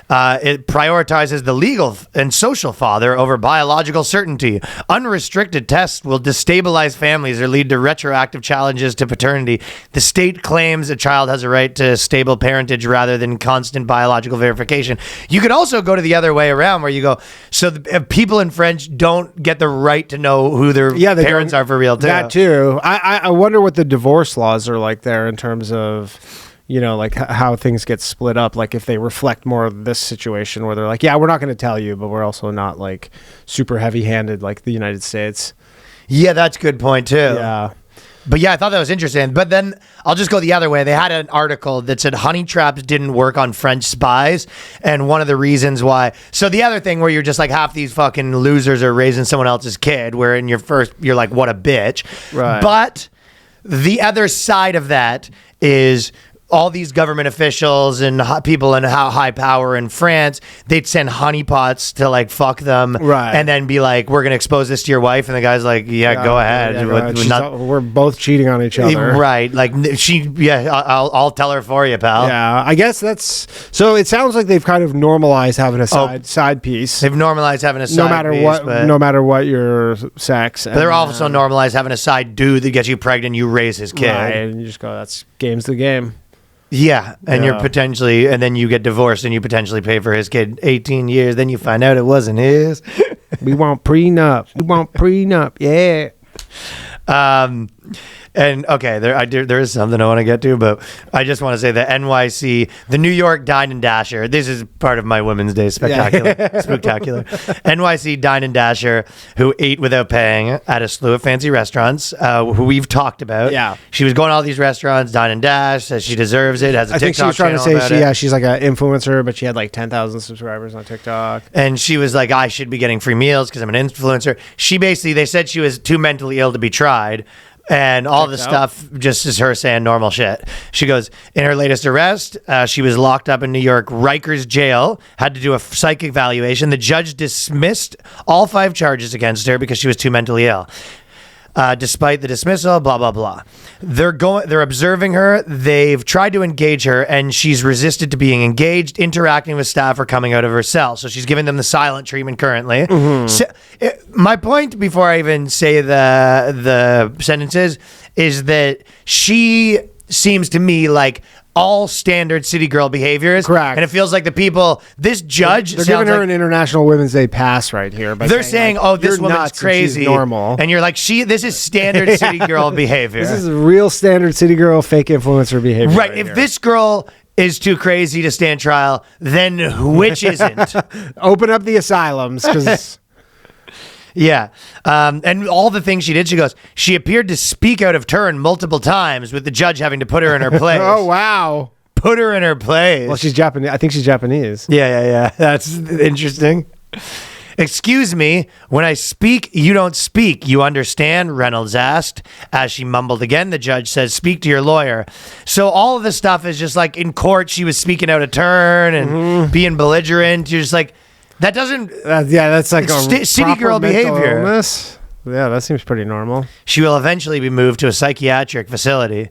Speaker 1: it prioritizes the legal and social father over biological certainty. Unrestricted tests will destabilize families or lead to retroactive challenges to paternity. The state claims a child has a right to stable parentage rather than constant biological verification. You could also go to the other way around where you go, so people in French don't get the right to know who their parents are for real too.
Speaker 2: That too. I wonder what the divorce laws are like there in terms of... You know, like how things get split up, like if they reflect more of this situation where they're like, yeah, we're not going to tell you, but we're also not like super heavy handed like the United States.
Speaker 1: Yeah, that's a good point too.
Speaker 2: Yeah.
Speaker 1: But yeah, I thought that was interesting. But then I'll just go the other way. They had an article that said honey traps didn't work on French spies. And one of the reasons why. So the other thing where you're just like half these fucking losers are raising someone else's kid, where in your first, you're like, what a bitch.
Speaker 2: Right.
Speaker 1: But the other side of that is all these government officials and people in high power in France, they'd send honeypots to like fuck them,
Speaker 2: right?
Speaker 1: And then be like, "We're gonna expose this to your wife," and the guy's like, "Yeah, go ahead."
Speaker 2: We're both cheating on each other,
Speaker 1: right? Like I'll tell her for you, pal.
Speaker 2: Yeah, I guess that's so. It sounds like they've kind of normalized having a side piece.
Speaker 1: They've normalized having a side
Speaker 2: no matter what your sex.
Speaker 1: But they're also normalized having a side dude that gets you pregnant. You raise his kid,
Speaker 2: right? And you just go, "That's game's the game."
Speaker 1: Yeah, and you're potentially, and then you get divorced and you potentially pay for his kid 18 years. Then you find out it wasn't his.
Speaker 2: We want prenup. We want prenup. Yeah.
Speaker 1: And okay, there is something I want to get to, but I just want to say the NYC, the New York Dine and Dasher. This is part of my Women's Day spectacular. NYC Dine and Dasher, who ate without paying at a slew of fancy restaurants, who we've talked about.
Speaker 2: Yeah,
Speaker 1: she was going to all these restaurants, Dine and Dash, says she deserves it. Has a TikTok
Speaker 2: think she was trying to
Speaker 1: say
Speaker 2: she's like an influencer, but she had like 10,000 subscribers on TikTok,
Speaker 1: and she was like, I should be getting free meals because I'm an influencer. They said she was too mentally ill to be tried. And all the stuff just is her saying normal shit. She goes, in her latest arrest, she was locked up in New York Rikers jail, had to do a psychic evaluation. The judge dismissed all 5 charges against her because she was too mentally ill. Despite the dismissal, blah, blah, blah. They're observing her. They've tried to engage her, and she's resisted to being engaged, interacting with staff, or coming out of her cell. So she's giving them the silent treatment currently. Mm-hmm. So, my point, before I even say the sentences, is that she seems to me like all standard city girl behaviors.
Speaker 2: Correct.
Speaker 1: And it feels like the people, this judge,
Speaker 2: they're giving her an International Women's Day pass right here.
Speaker 1: They're saying,
Speaker 2: like,
Speaker 1: this woman's crazy.
Speaker 2: And normal.
Speaker 1: And you're like, this is standard city girl behavior.
Speaker 2: This is real standard city girl fake influencer behavior.
Speaker 1: Right. If this girl is too crazy to stand trial, then which isn't?
Speaker 2: Open up the asylums, because...
Speaker 1: Yeah. And all the things she did, she goes, she appeared to speak out of turn multiple times with the judge having to put her in her place.
Speaker 2: Oh, wow.
Speaker 1: Put her in her place.
Speaker 2: Well, she's Japanese. I think she's Japanese.
Speaker 1: Yeah. That's interesting. Excuse me, when I speak, you don't speak. You understand? Reynolds asked. As she mumbled again, the judge says, speak to your lawyer. So all of this stuff is just like in court, she was speaking out of turn and being belligerent. You're just like, that doesn't...
Speaker 2: that's like a
Speaker 1: city girl behavior.
Speaker 2: Illness. Yeah, that seems pretty normal.
Speaker 1: She will eventually be moved to a psychiatric facility.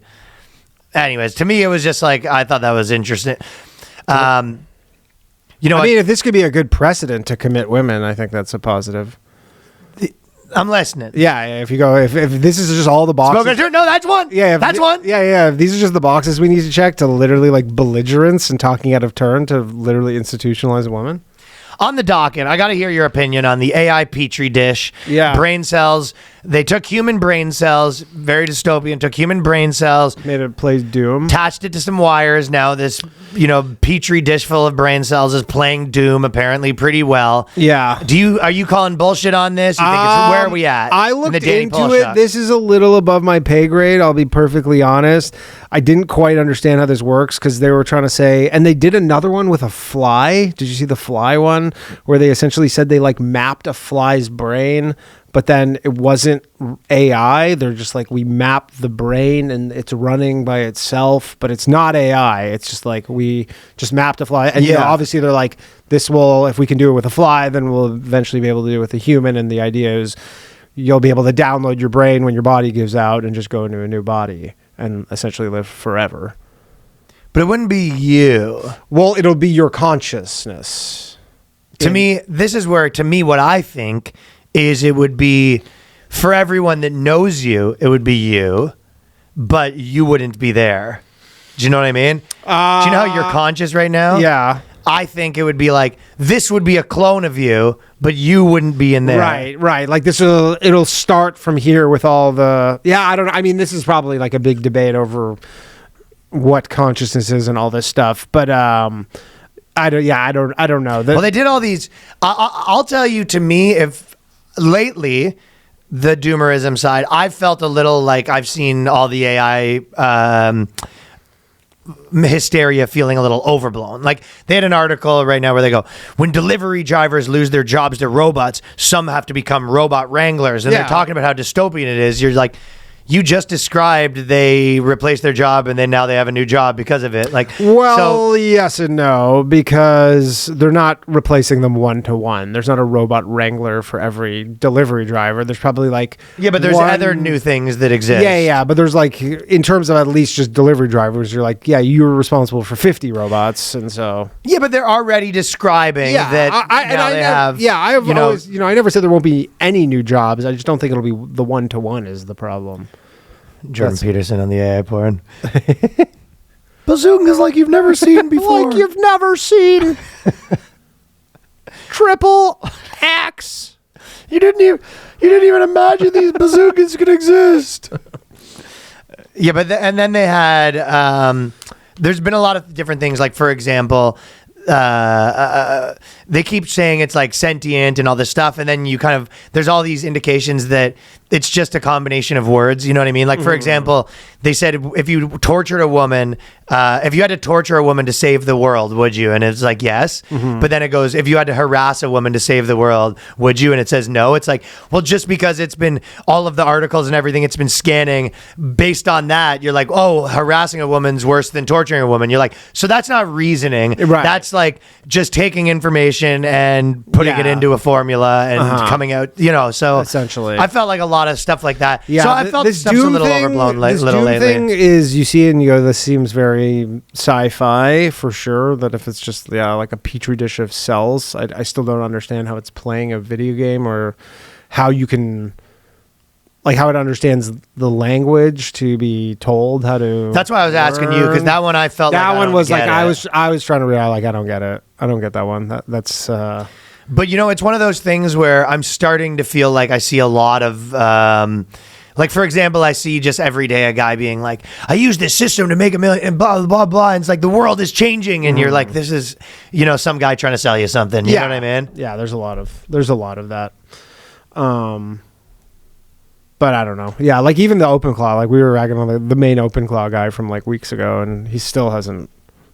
Speaker 1: Anyways, to me, it was just like, I thought that was interesting. I mean,
Speaker 2: if this could be a good precedent to commit women, I think that's a positive.
Speaker 1: I'm listening.
Speaker 2: Yeah, if you go, if this is just all the boxes.
Speaker 1: No, that's one.
Speaker 2: Yeah,
Speaker 1: that's one.
Speaker 2: Yeah. If these are just the boxes we need to check to literally like belligerence and talking out of turn to literally institutionalize a woman.
Speaker 1: On the docket, I got to hear your opinion on the AI Petri dish.
Speaker 2: Yeah.
Speaker 1: Brain cells. They took human brain cells, very dystopian, took human brain cells.
Speaker 2: Made it play Doom.
Speaker 1: Attached it to some wires. Now this, Petri dish full of brain cells is playing Doom apparently pretty well.
Speaker 2: Yeah.
Speaker 1: Are you calling bullshit on this? You think where are we at?
Speaker 2: I looked into it. This is a little above my pay grade. I'll be perfectly honest. I didn't quite understand how this works because they were trying to say, and they did another one with a fly. Did you see the fly one where they essentially said they like mapped a fly's brain, but then it wasn't AI. They're just like, we mapped the brain and it's running by itself, but it's not AI. It's just like, we just mapped a fly. And obviously they're like, this will, if we can do it with a fly, then we'll eventually be able to do it with a human. And the idea is you'll be able to download your brain when your body gives out and just go into a new body and essentially live forever.
Speaker 1: But it wouldn't be you.
Speaker 2: Well, it'll be your consciousness.
Speaker 1: To me, this is where, to me, what I think is it would be, for everyone that knows you, it would be you, but you wouldn't be there. Do you know what I mean? Do you know how you're conscious right now?
Speaker 2: Yeah.
Speaker 1: I think it would be like, this would be a clone of you, but you wouldn't be in there.
Speaker 2: Right. Like it'll start from here with all the, I mean, this is probably like a big debate over what consciousness is and all this stuff, but, I don't know.
Speaker 1: Well, they did all these, I'll tell you, to me, if lately, the doomerism side, I've felt a little like I've seen all the AI, hysteria feeling a little overblown. Like they had an article right now where they go, when delivery drivers lose their jobs to robots, some have to become robot wranglers. And they're talking about how dystopian it is. You're like, you just described they replaced their job and then now they have a new job because of it. Like,
Speaker 2: well, yes and no, because they're not replacing them one-to-one. There's not a robot wrangler for every delivery driver. There's probably like
Speaker 1: but there's other new things that exist.
Speaker 2: Yeah, but there's like, in terms of at least just delivery drivers, you're like, you're responsible for 50 robots, and so
Speaker 1: but they're already describing that
Speaker 2: I never said there won't be any new jobs. I just don't think it'll be the one-to-one is the problem.
Speaker 1: Jordan Peterson on the AI porn. Bazookas like you've never seen before.
Speaker 2: Like you've never seen. Triple X.
Speaker 1: You didn't even imagine these bazookas could exist. But and then they had there's been a lot of different things, like for example, they keep saying it's like sentient and all this stuff, and then you kind of there's all these indications that it's just a combination of words. You know what I mean? Like for example, they said if you tortured a woman, if you had to torture a woman to save the world, would you? And it's like yes, but then it goes if you had to harass a woman to save the world, would you? And it says no. It's like, well, just because it's been all of the articles and everything it's been scanning based on that, you're like, oh, harassing a woman's worse than torturing a woman. You're like, so that's not reasoning.
Speaker 2: Right.
Speaker 1: That's like just taking information and putting it into a formula and coming out, so
Speaker 2: essentially
Speaker 1: I felt like a lot of stuff like that.
Speaker 2: Yeah,
Speaker 1: so I felt
Speaker 2: this
Speaker 1: stuff's a little
Speaker 2: thing,
Speaker 1: overblown
Speaker 2: this
Speaker 1: little
Speaker 2: doom
Speaker 1: lately.
Speaker 2: thing is, you see it and you go, this seems very sci-fi for sure, that if it's just like a petri dish of cells, I still don't understand how it's playing a video game, or how you can like how it understands the language to be told how to.
Speaker 1: That's why I was asking you, because that one I felt
Speaker 2: that
Speaker 1: like
Speaker 2: one was like
Speaker 1: it.
Speaker 2: I was trying to realize, like, I don't get it. I don't get that one. That's
Speaker 1: But it's one of those things where I'm starting to feel like I see a lot of like, for example, I see just every day a guy being like, I use this system to make $1 million and blah, blah, blah, blah. And it's like the world is changing. And you're like, this is, some guy trying to sell you something. You know what I mean?
Speaker 2: Yeah, there's a lot of that. But I don't know. Yeah, like even the OpenClaw, like we were ragging on the main OpenClaw guy from like weeks ago, and he still hasn't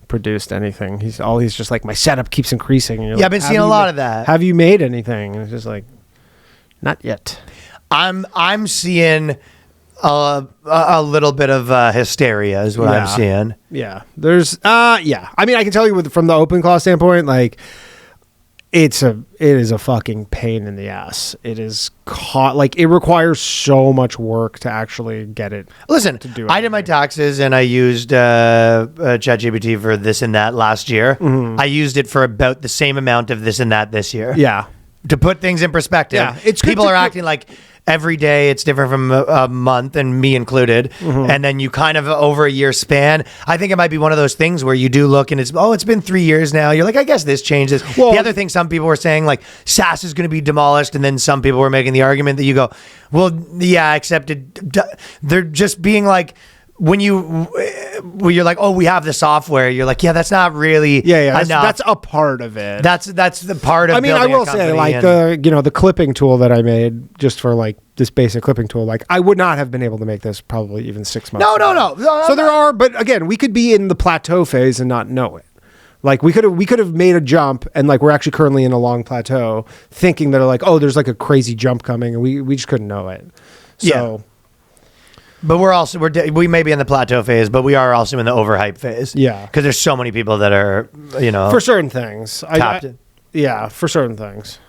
Speaker 2: produced anything. He's just like, my setup keeps increasing. And you're
Speaker 1: I've been seeing a lot of that.
Speaker 2: Have you made anything? And it's just like, not yet.
Speaker 1: I'm seeing a little bit of hysteria is what I'm seeing.
Speaker 2: Yeah, there's I mean, I can tell you from the OpenClaw standpoint, like it is a fucking pain in the ass. It is it requires so much work to actually get it.
Speaker 1: Listen,
Speaker 2: to do
Speaker 1: I did my taxes and I used ChatGPT for this and that last year. Mm-hmm. I used it for about the same amount of this and that this year.
Speaker 2: Yeah.
Speaker 1: To put things in perspective,
Speaker 2: it's
Speaker 1: people are acting like every day it's different from a month, and me included. Mm-hmm. And then you kind of over a year span, I think it might be one of those things where you do look and it's been 3 years now. You're like, I guess this changes. Well, the other thing, some people were saying like SAS is going to be demolished, and then some people were making the argument that you go, well, yeah, except they're just being like, when you're like, oh, we have the software, you're like, yeah, that's not really
Speaker 2: that's a part of it.
Speaker 1: That's the part of.
Speaker 2: I mean, I will say, like the clipping tool that I made just for like this basic clipping tool, like I would not have been able to make this probably even 6 months.
Speaker 1: No.
Speaker 2: So there are, but again, we could be in the plateau phase and not know it. Like we could have made a jump, and like we're actually currently in a long plateau, thinking that like, oh, there's like a crazy jump coming, and we just couldn't know it. So.
Speaker 1: Yeah. But we may be in the plateau phase, but we are also in the overhype phase.
Speaker 2: Yeah,
Speaker 1: because there's so many people that are,
Speaker 2: for certain things. For certain things.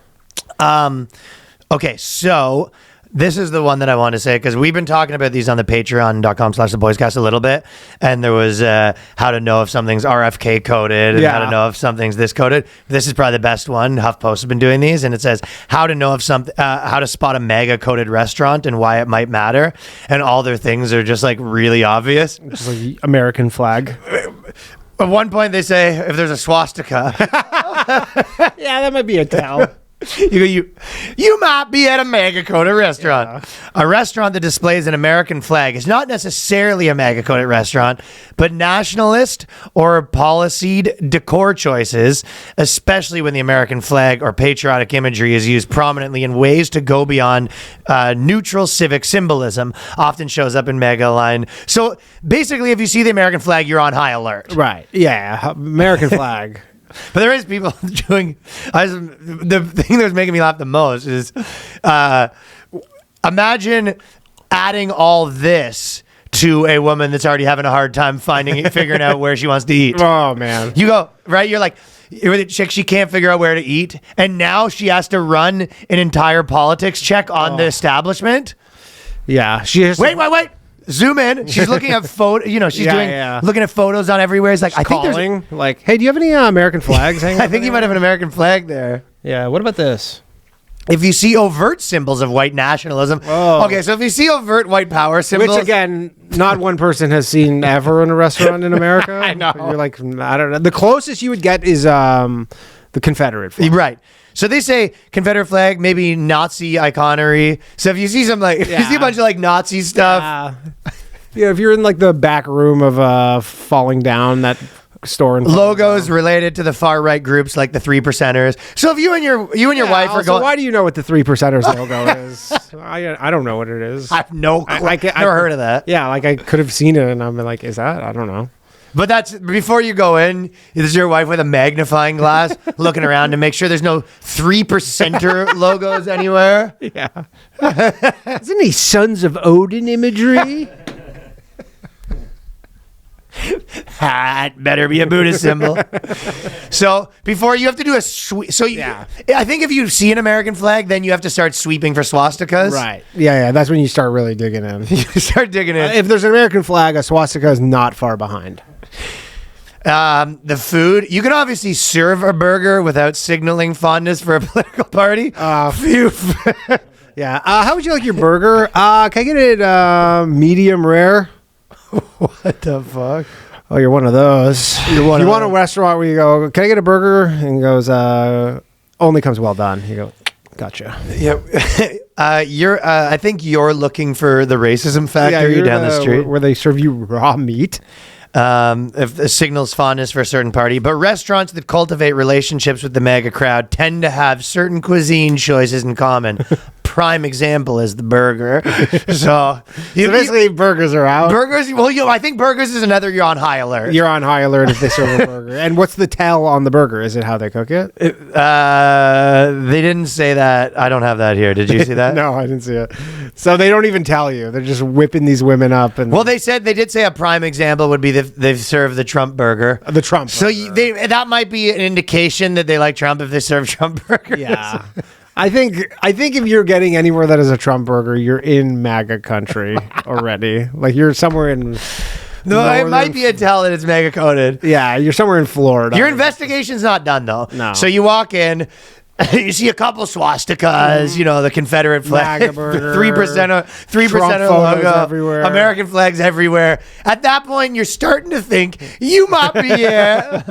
Speaker 1: Okay, so this is the one that I want to say, because we've been talking about these on the patreon.com/theboyscast a little bit, and there was how to know if something's RFK coded and how to know if something's this coded. This is probably the best one. HuffPost has been doing these, and it says how to know if how to spot a MAGA coded restaurant and why it might matter, and all their things are just like really obvious.
Speaker 2: Just like American flag.
Speaker 1: At one point they say if there's a swastika.
Speaker 2: Yeah, that might be a tell.
Speaker 1: You might be at a MAGA coded restaurant. Yeah. A restaurant that displays an American flag is not necessarily a MAGA coded restaurant, but nationalist or policed decor choices, especially when the American flag or patriotic imagery is used prominently in ways to go beyond neutral civic symbolism, often shows up in MAGA line. So basically, if you see the American flag, you're on high alert.
Speaker 2: Right. Yeah. American flag.
Speaker 1: But there is people doing. The thing that was making me laugh the most is, imagine adding all this to a woman that's already having a hard time figuring out where she wants to eat.
Speaker 2: Oh, man.
Speaker 1: You go, right? You're like, you're the chick, she can't figure out where to eat. And now she has to run an entire politics check on the establishment.
Speaker 2: Yeah. She has
Speaker 1: Wait. Zoom in. She's looking at she's looking at photos on everywhere. It's like, I think
Speaker 2: calling, like, hey, do you have any American flags hanging
Speaker 1: I think you might have an American flag there.
Speaker 2: Yeah. What about this?
Speaker 1: If you see overt symbols of white nationalism. Oh. Okay, so if you see overt white power symbols.
Speaker 2: Which, again, not one person has seen ever in a restaurant in America.
Speaker 1: I know.
Speaker 2: You're like, I don't know. The closest you would get is the Confederate flag.
Speaker 1: Right. So they say Confederate flag, maybe Nazi iconery. So if you see some you see a bunch of like Nazi stuff.
Speaker 2: Yeah, if you're in like the back room of Falling Down, that store and
Speaker 1: logos related to the far right groups like the 3%ers. So if you and your wife are going,
Speaker 2: why do you know what the 3%ers logo is? I don't know what it is.
Speaker 1: I have no clue. I've never heard of that.
Speaker 2: Yeah, like I could have seen it and I'm like, is that? I don't know.
Speaker 1: But that's before you go in. Is your wife with a magnifying glass looking around to make sure there's no 3%er logos anywhere?
Speaker 2: Yeah. Isn't he Sons of Odin imagery?
Speaker 1: It better be a Buddhist symbol. So before you have to do a sweep. So I think if you see an American flag, then you have to start sweeping for swastikas.
Speaker 2: Right. Yeah. That's when you start really digging in.
Speaker 1: You start digging in.
Speaker 2: If there's an American flag, a swastika is not far behind.
Speaker 1: The food, you can obviously serve a burger without signaling fondness for a political party.
Speaker 2: Yeah. How would you like your burger? Can I get it medium rare?
Speaker 1: What the fuck?
Speaker 2: Oh, you're one of those. You want a restaurant where you go, can I get a burger? And he goes, only comes well done. You go, gotcha.
Speaker 1: Yep. I think you're looking for the racism factory down the street.
Speaker 2: Where they serve you raw meat.
Speaker 1: If it signals fondness for a certain party. But restaurants that cultivate relationships with the MAGA crowd tend to have certain cuisine choices in common. Prime example is the burger. So
Speaker 2: basically burgers are out.
Speaker 1: Burgers, I think burgers is another you're on high alert.
Speaker 2: You're on high alert if they serve a burger. And what's the tell on the burger? Is it how they cook it?
Speaker 1: They didn't say that. I don't have that here. Did you see that?
Speaker 2: No, I didn't see it. So they don't even tell you. They're just whipping these women up. And
Speaker 1: well, they did say a prime example would be they've served the Trump burger.
Speaker 2: The Trump burger.
Speaker 1: So that might be an indication that they like Trump if they serve Trump burgers.
Speaker 2: Yeah. I think if you're getting anywhere that is a Trump burger, you're in MAGA country already. Like you're somewhere in.
Speaker 1: No, it might be a tell that it's MAGA coded.
Speaker 2: Yeah, you're somewhere in Florida.
Speaker 1: Your investigation's not done though.
Speaker 2: No.
Speaker 1: So you walk in. You see a couple swastikas, the Confederate flag, 3% logo,
Speaker 2: everywhere.
Speaker 1: American flags everywhere. At that point, you're starting to think you might be
Speaker 2: Yeah.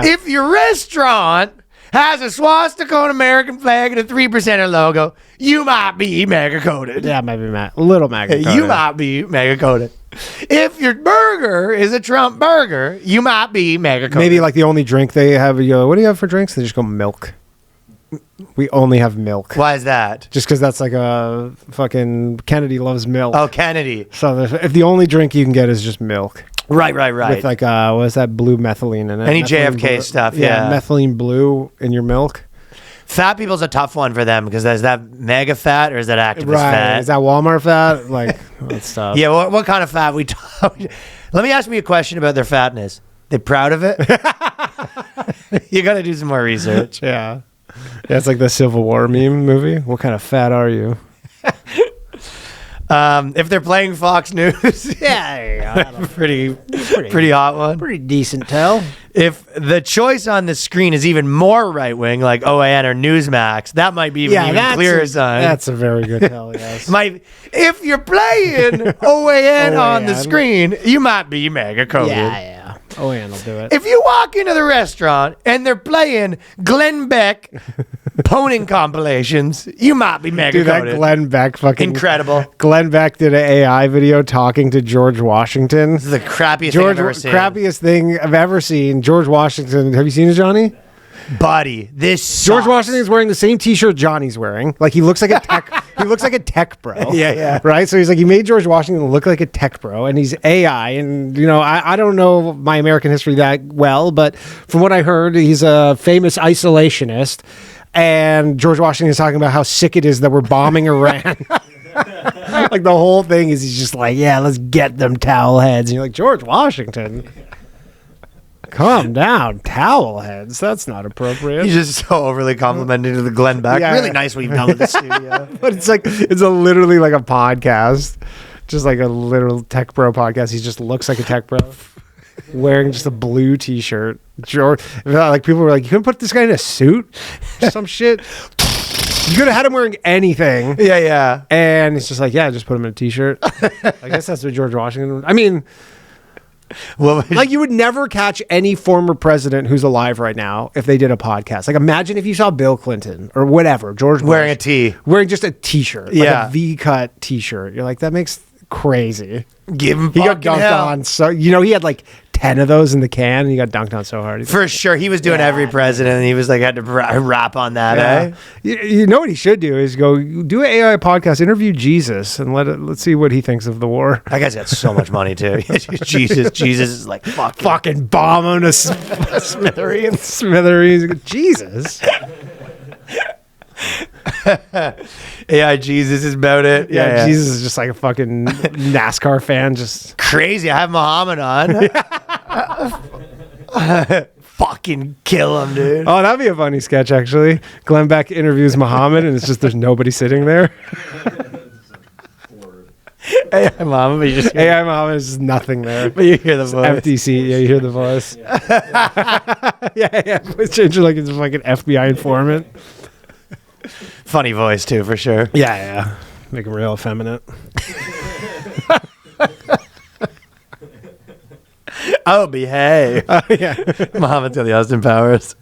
Speaker 1: If your restaurant has a swastika, an American flag, and a 3%er logo, you might be MAGA coded.
Speaker 2: Yeah, maybe a little MAGA coded.
Speaker 1: You might be MAGA coded. If your burger is a Trump burger, you might be MAGA coded.
Speaker 2: Maybe like the only drink they have, what do you have for drinks? They just go milk. We only have milk.
Speaker 1: Why is that?
Speaker 2: Just because that's like a fucking Kennedy loves milk.
Speaker 1: Oh, Kennedy.
Speaker 2: So if the only drink you can get is just milk.
Speaker 1: Right.
Speaker 2: With like, what's that blue methylene in it?
Speaker 1: Any
Speaker 2: methylene
Speaker 1: JFK
Speaker 2: blue.
Speaker 1: stuff, yeah.
Speaker 2: Methylene blue in your milk.
Speaker 1: Fat people's a tough one for them because is that MAGA fat or is that activist fat?
Speaker 2: Is that Walmart fat? Like, that stuff.
Speaker 1: Yeah, what kind of fat we talk? Let me ask me a question about their fatness. They proud of it? You got to do some more research.
Speaker 2: Yeah. It's like the Civil War meme movie. What kind of fat are you?
Speaker 1: If they're playing Fox News,
Speaker 2: yeah,
Speaker 1: pretty hot one.
Speaker 2: Pretty decent tell.
Speaker 1: If the choice on the screen is even more right wing, like OAN or Newsmax, that might be even clearer sign.
Speaker 2: That's a very good tell. Yes.
Speaker 1: If you're playing OAN on the screen, you might be MAGA coded.
Speaker 2: Yeah. OAN will do it.
Speaker 1: If you walk into the restaurant and they're playing Glenn Beck poning compilations, you might be MAGA
Speaker 2: Dude,
Speaker 1: coded.
Speaker 2: that Glenn Beck fucking
Speaker 1: incredible.
Speaker 2: Glenn Beck did an AI video talking to George Washington.
Speaker 1: This is the crappiest thing I've ever seen.
Speaker 2: Crappiest thing I've ever seen. George Washington. Have you seen it, Johnny?
Speaker 1: Buddy, this sucks.
Speaker 2: George Washington's wearing the same T-shirt Johnny's wearing. Like he looks like a tech. He looks like a tech bro.
Speaker 1: Yeah.
Speaker 2: Right. So he's like he made George Washington look like a tech bro, and he's AI. And I don't know my American history that well, but from what I heard, he's a famous isolationist. And George Washington is talking about how sick it is that we're bombing Iran. Like the whole thing is he's just like, yeah, let's get them towel heads. And you're like, George Washington, calm down, towel heads. That's not appropriate.
Speaker 1: He's just so overly complimenting to the Glenn Beck. Yeah. Really nice what you've done with the studio.
Speaker 2: But it's literally like a podcast, just like a literal tech bro podcast. He just looks like a tech bro. Wearing just a blue t-shirt. George, like people were like, you couldn't put this guy in a suit or some shit. You could have had him wearing anything.
Speaker 1: Yeah.
Speaker 2: And it's just like, yeah, just put him in a t-shirt. I guess that's what George Washington. I mean, well, like you would never catch any former president who's alive right now if they did a podcast. Like imagine if you saw Bill Clinton or whatever, George Bush,
Speaker 1: wearing a tee,
Speaker 2: wearing just a t-shirt, like a V-cut t-shirt. You're like, that makes crazy.
Speaker 1: Give him.
Speaker 2: He got dunked on. So he had like 10 of those in the can, and he got dunked on so hard.
Speaker 1: For sure, he was doing every president, and he was like had to rap on that. Eh?
Speaker 2: You know what he should do is go do an AI podcast, interview Jesus, and let's see what he thinks of the war.
Speaker 1: That guy's got so much money too. Jesus is like
Speaker 2: fucking bomb him to smithereens. Jesus.
Speaker 1: AI Jesus is about it.
Speaker 2: Yeah, Jesus is just like a fucking NASCAR fan. Just
Speaker 1: crazy. I have Muhammad on. Fucking kill him, dude.
Speaker 2: Oh, that'd be a funny sketch, actually. Glenn Beck interviews Muhammad, and it's just there's nobody sitting there.
Speaker 1: AI Muhammad,
Speaker 2: AI Muhammad is just nothing there.
Speaker 1: But you hear the voice.
Speaker 2: FTC, yeah, you hear the voice. yeah. It's changing like it's like an FBI informant.
Speaker 1: Funny voice too, for sure.
Speaker 2: Yeah. Make him real effeminate.
Speaker 1: Oh, behave.
Speaker 2: Yeah.
Speaker 1: Muhammad's got the Austin Powers.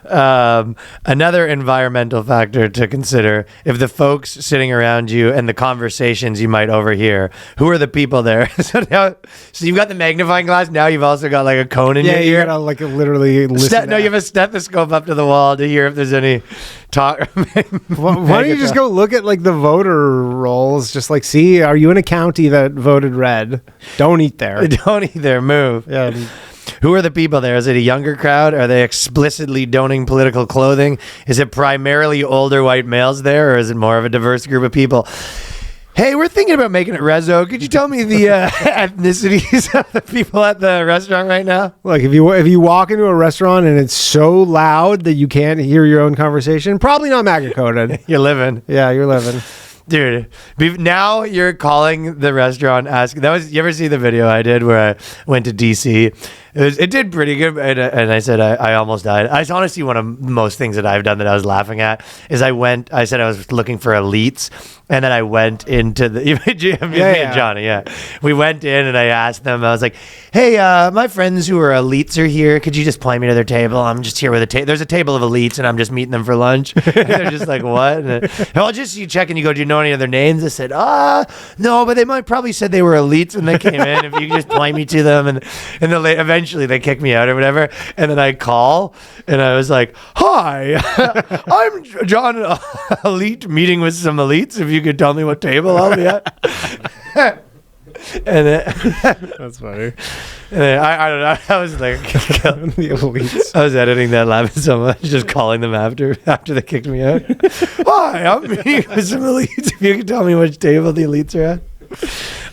Speaker 1: Another environmental factor to consider: if the folks sitting around you and the conversations you might overhear, who are the people there? So you've got the magnifying glass. Now you've also got like a cone in your ear.
Speaker 2: You gotta like literally listen.
Speaker 1: No, you have a stethoscope up to the wall to hear if there's any talk.
Speaker 2: Why don't you just go look at like the voter rolls? Just like see, are you in a county that voted red? Don't eat there.
Speaker 1: Don't eat there. Move.
Speaker 2: Yeah.
Speaker 1: Who are the people there? Is it a younger crowd? Are they explicitly donning political clothing? Is it primarily older white males there, or is it more of a diverse group of people? Hey, we're thinking about making it rezo. Could you tell me the ethnicities of the people at the restaurant right now?
Speaker 2: Like if you walk into a restaurant and it's so loud that you can't hear your own conversation, probably not MAGA coded.
Speaker 1: You're living.
Speaker 2: Yeah, you're living.
Speaker 1: Dude, now you're calling the restaurant, asking. You ever see the video I did where I went to DC? It did pretty good, and I said I almost died. It's honestly one of most things that I've done that I was laughing at is I said I was looking for elites, and then I went into the Johnny, we went in and I asked them, I was like, hey, my friends who are elites are here. Could you just point me to their table? I'm just here with there's a table of elites, and I'm just meeting them for lunch. And they're just like, what? And you check and you go, do you know any other names? I said, no, but they might probably said they were elites when they came in. If you could just point me to them, and eventually they kick me out or whatever, and then I call and I was like, hi, I'm John, elite meeting with some elites. If you could tell me what table I'll be at. And then
Speaker 2: that's funny.
Speaker 1: And then I don't know, I was like
Speaker 2: the elites.
Speaker 1: I was editing that laughing so much, just calling them after they kicked me out. Hi, I'm meeting with some elites. If you could tell me which table the elites are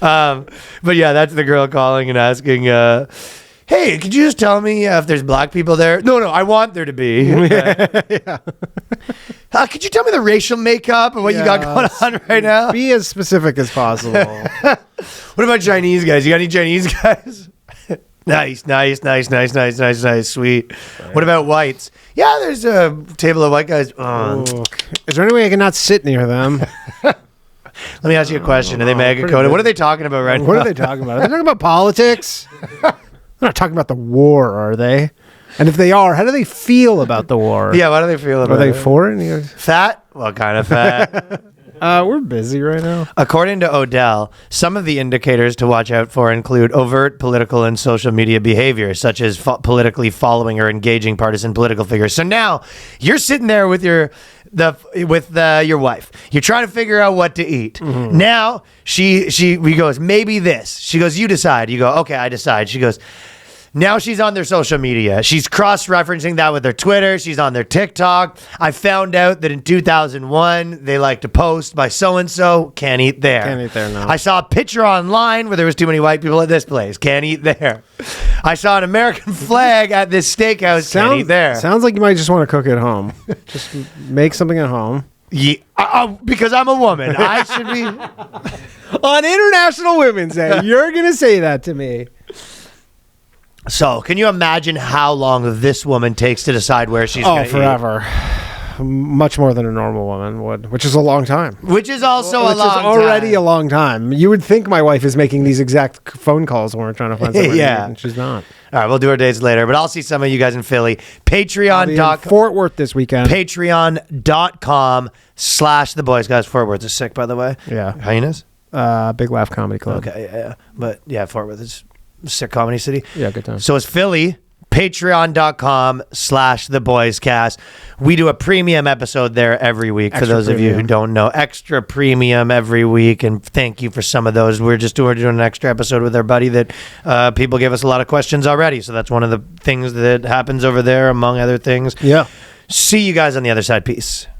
Speaker 1: at. But yeah, that's the girl calling and asking, hey, could you just tell me if there's black people there? No, I want there to be.
Speaker 2: Yeah.
Speaker 1: Could you tell me the racial makeup and what you got going on right now?
Speaker 2: Be as specific as possible.
Speaker 1: What about Chinese guys? You got any Chinese guys? Nice. Sweet. Right. What about whites? Yeah, there's a table of white guys.
Speaker 2: Is there any way I can not sit near them?
Speaker 1: Let me ask you a question. Are they MAGA coded? What are they talking about right now?
Speaker 2: What are they talking about? Are they talking about politics? They're not talking about the war, are they? And if they are, how do they feel about the war?
Speaker 1: Yeah, what do they feel about it?
Speaker 2: Are they for it?
Speaker 1: Fat? What kind of fat?
Speaker 2: We're busy right now.
Speaker 1: According to Odell, some of the indicators to watch out for include overt political and social media behavior, such as politically following or engaging partisan political figures. So now you're sitting there with your wife. You're trying to figure out what to eat. Mm-hmm. Now we goes, maybe this. She goes, you decide. You go, okay, I decide. She goes, Now she's on their social media. She's cross-referencing that with their Twitter. She's on their TikTok. I found out that in 2001, they like to post by so-and-so. Can't eat there.
Speaker 2: Can't eat there, no.
Speaker 1: I saw a picture online where there was too many white people at this place. Can't eat there. I saw an American flag at this steakhouse. Can't eat there.
Speaker 2: Sounds like you might just want to cook at home. Just make something at home.
Speaker 1: Yeah, because I'm a woman. I should be...
Speaker 2: On International Women's Day, you're going to say that to me.
Speaker 1: So, can you imagine how long this woman takes to decide where she's going to eat?
Speaker 2: Forever. Much more than a normal woman would, which is a long time.
Speaker 1: Which is also
Speaker 2: which is already a long time. You would think my wife is making these exact phone calls when we're trying to find somewhere to eat, and she's not.
Speaker 1: All right, we'll do our dates later, but I'll see some of you guys in Philly. Patreon.com.
Speaker 2: Fort Worth this weekend.
Speaker 1: Patreon.com/TheBoysCast. Fort Worth is sick, by the way.
Speaker 2: Yeah.
Speaker 1: Hyenas?
Speaker 2: Big Laugh Comedy Club.
Speaker 1: Okay, yeah. But yeah, Fort Worth is a sick comedy city.
Speaker 2: Yeah, good time.
Speaker 1: So it's Philly. Patreon.com/TheBoysCast. We do a premium episode there every week. For those of you who don't know, extra premium every week. And thank you for some of those. We're doing an extra episode with our buddy that people gave us a lot of questions already. So that's one of the things that happens over there, among other things.
Speaker 2: Yeah.
Speaker 1: See you guys on the other side. Peace.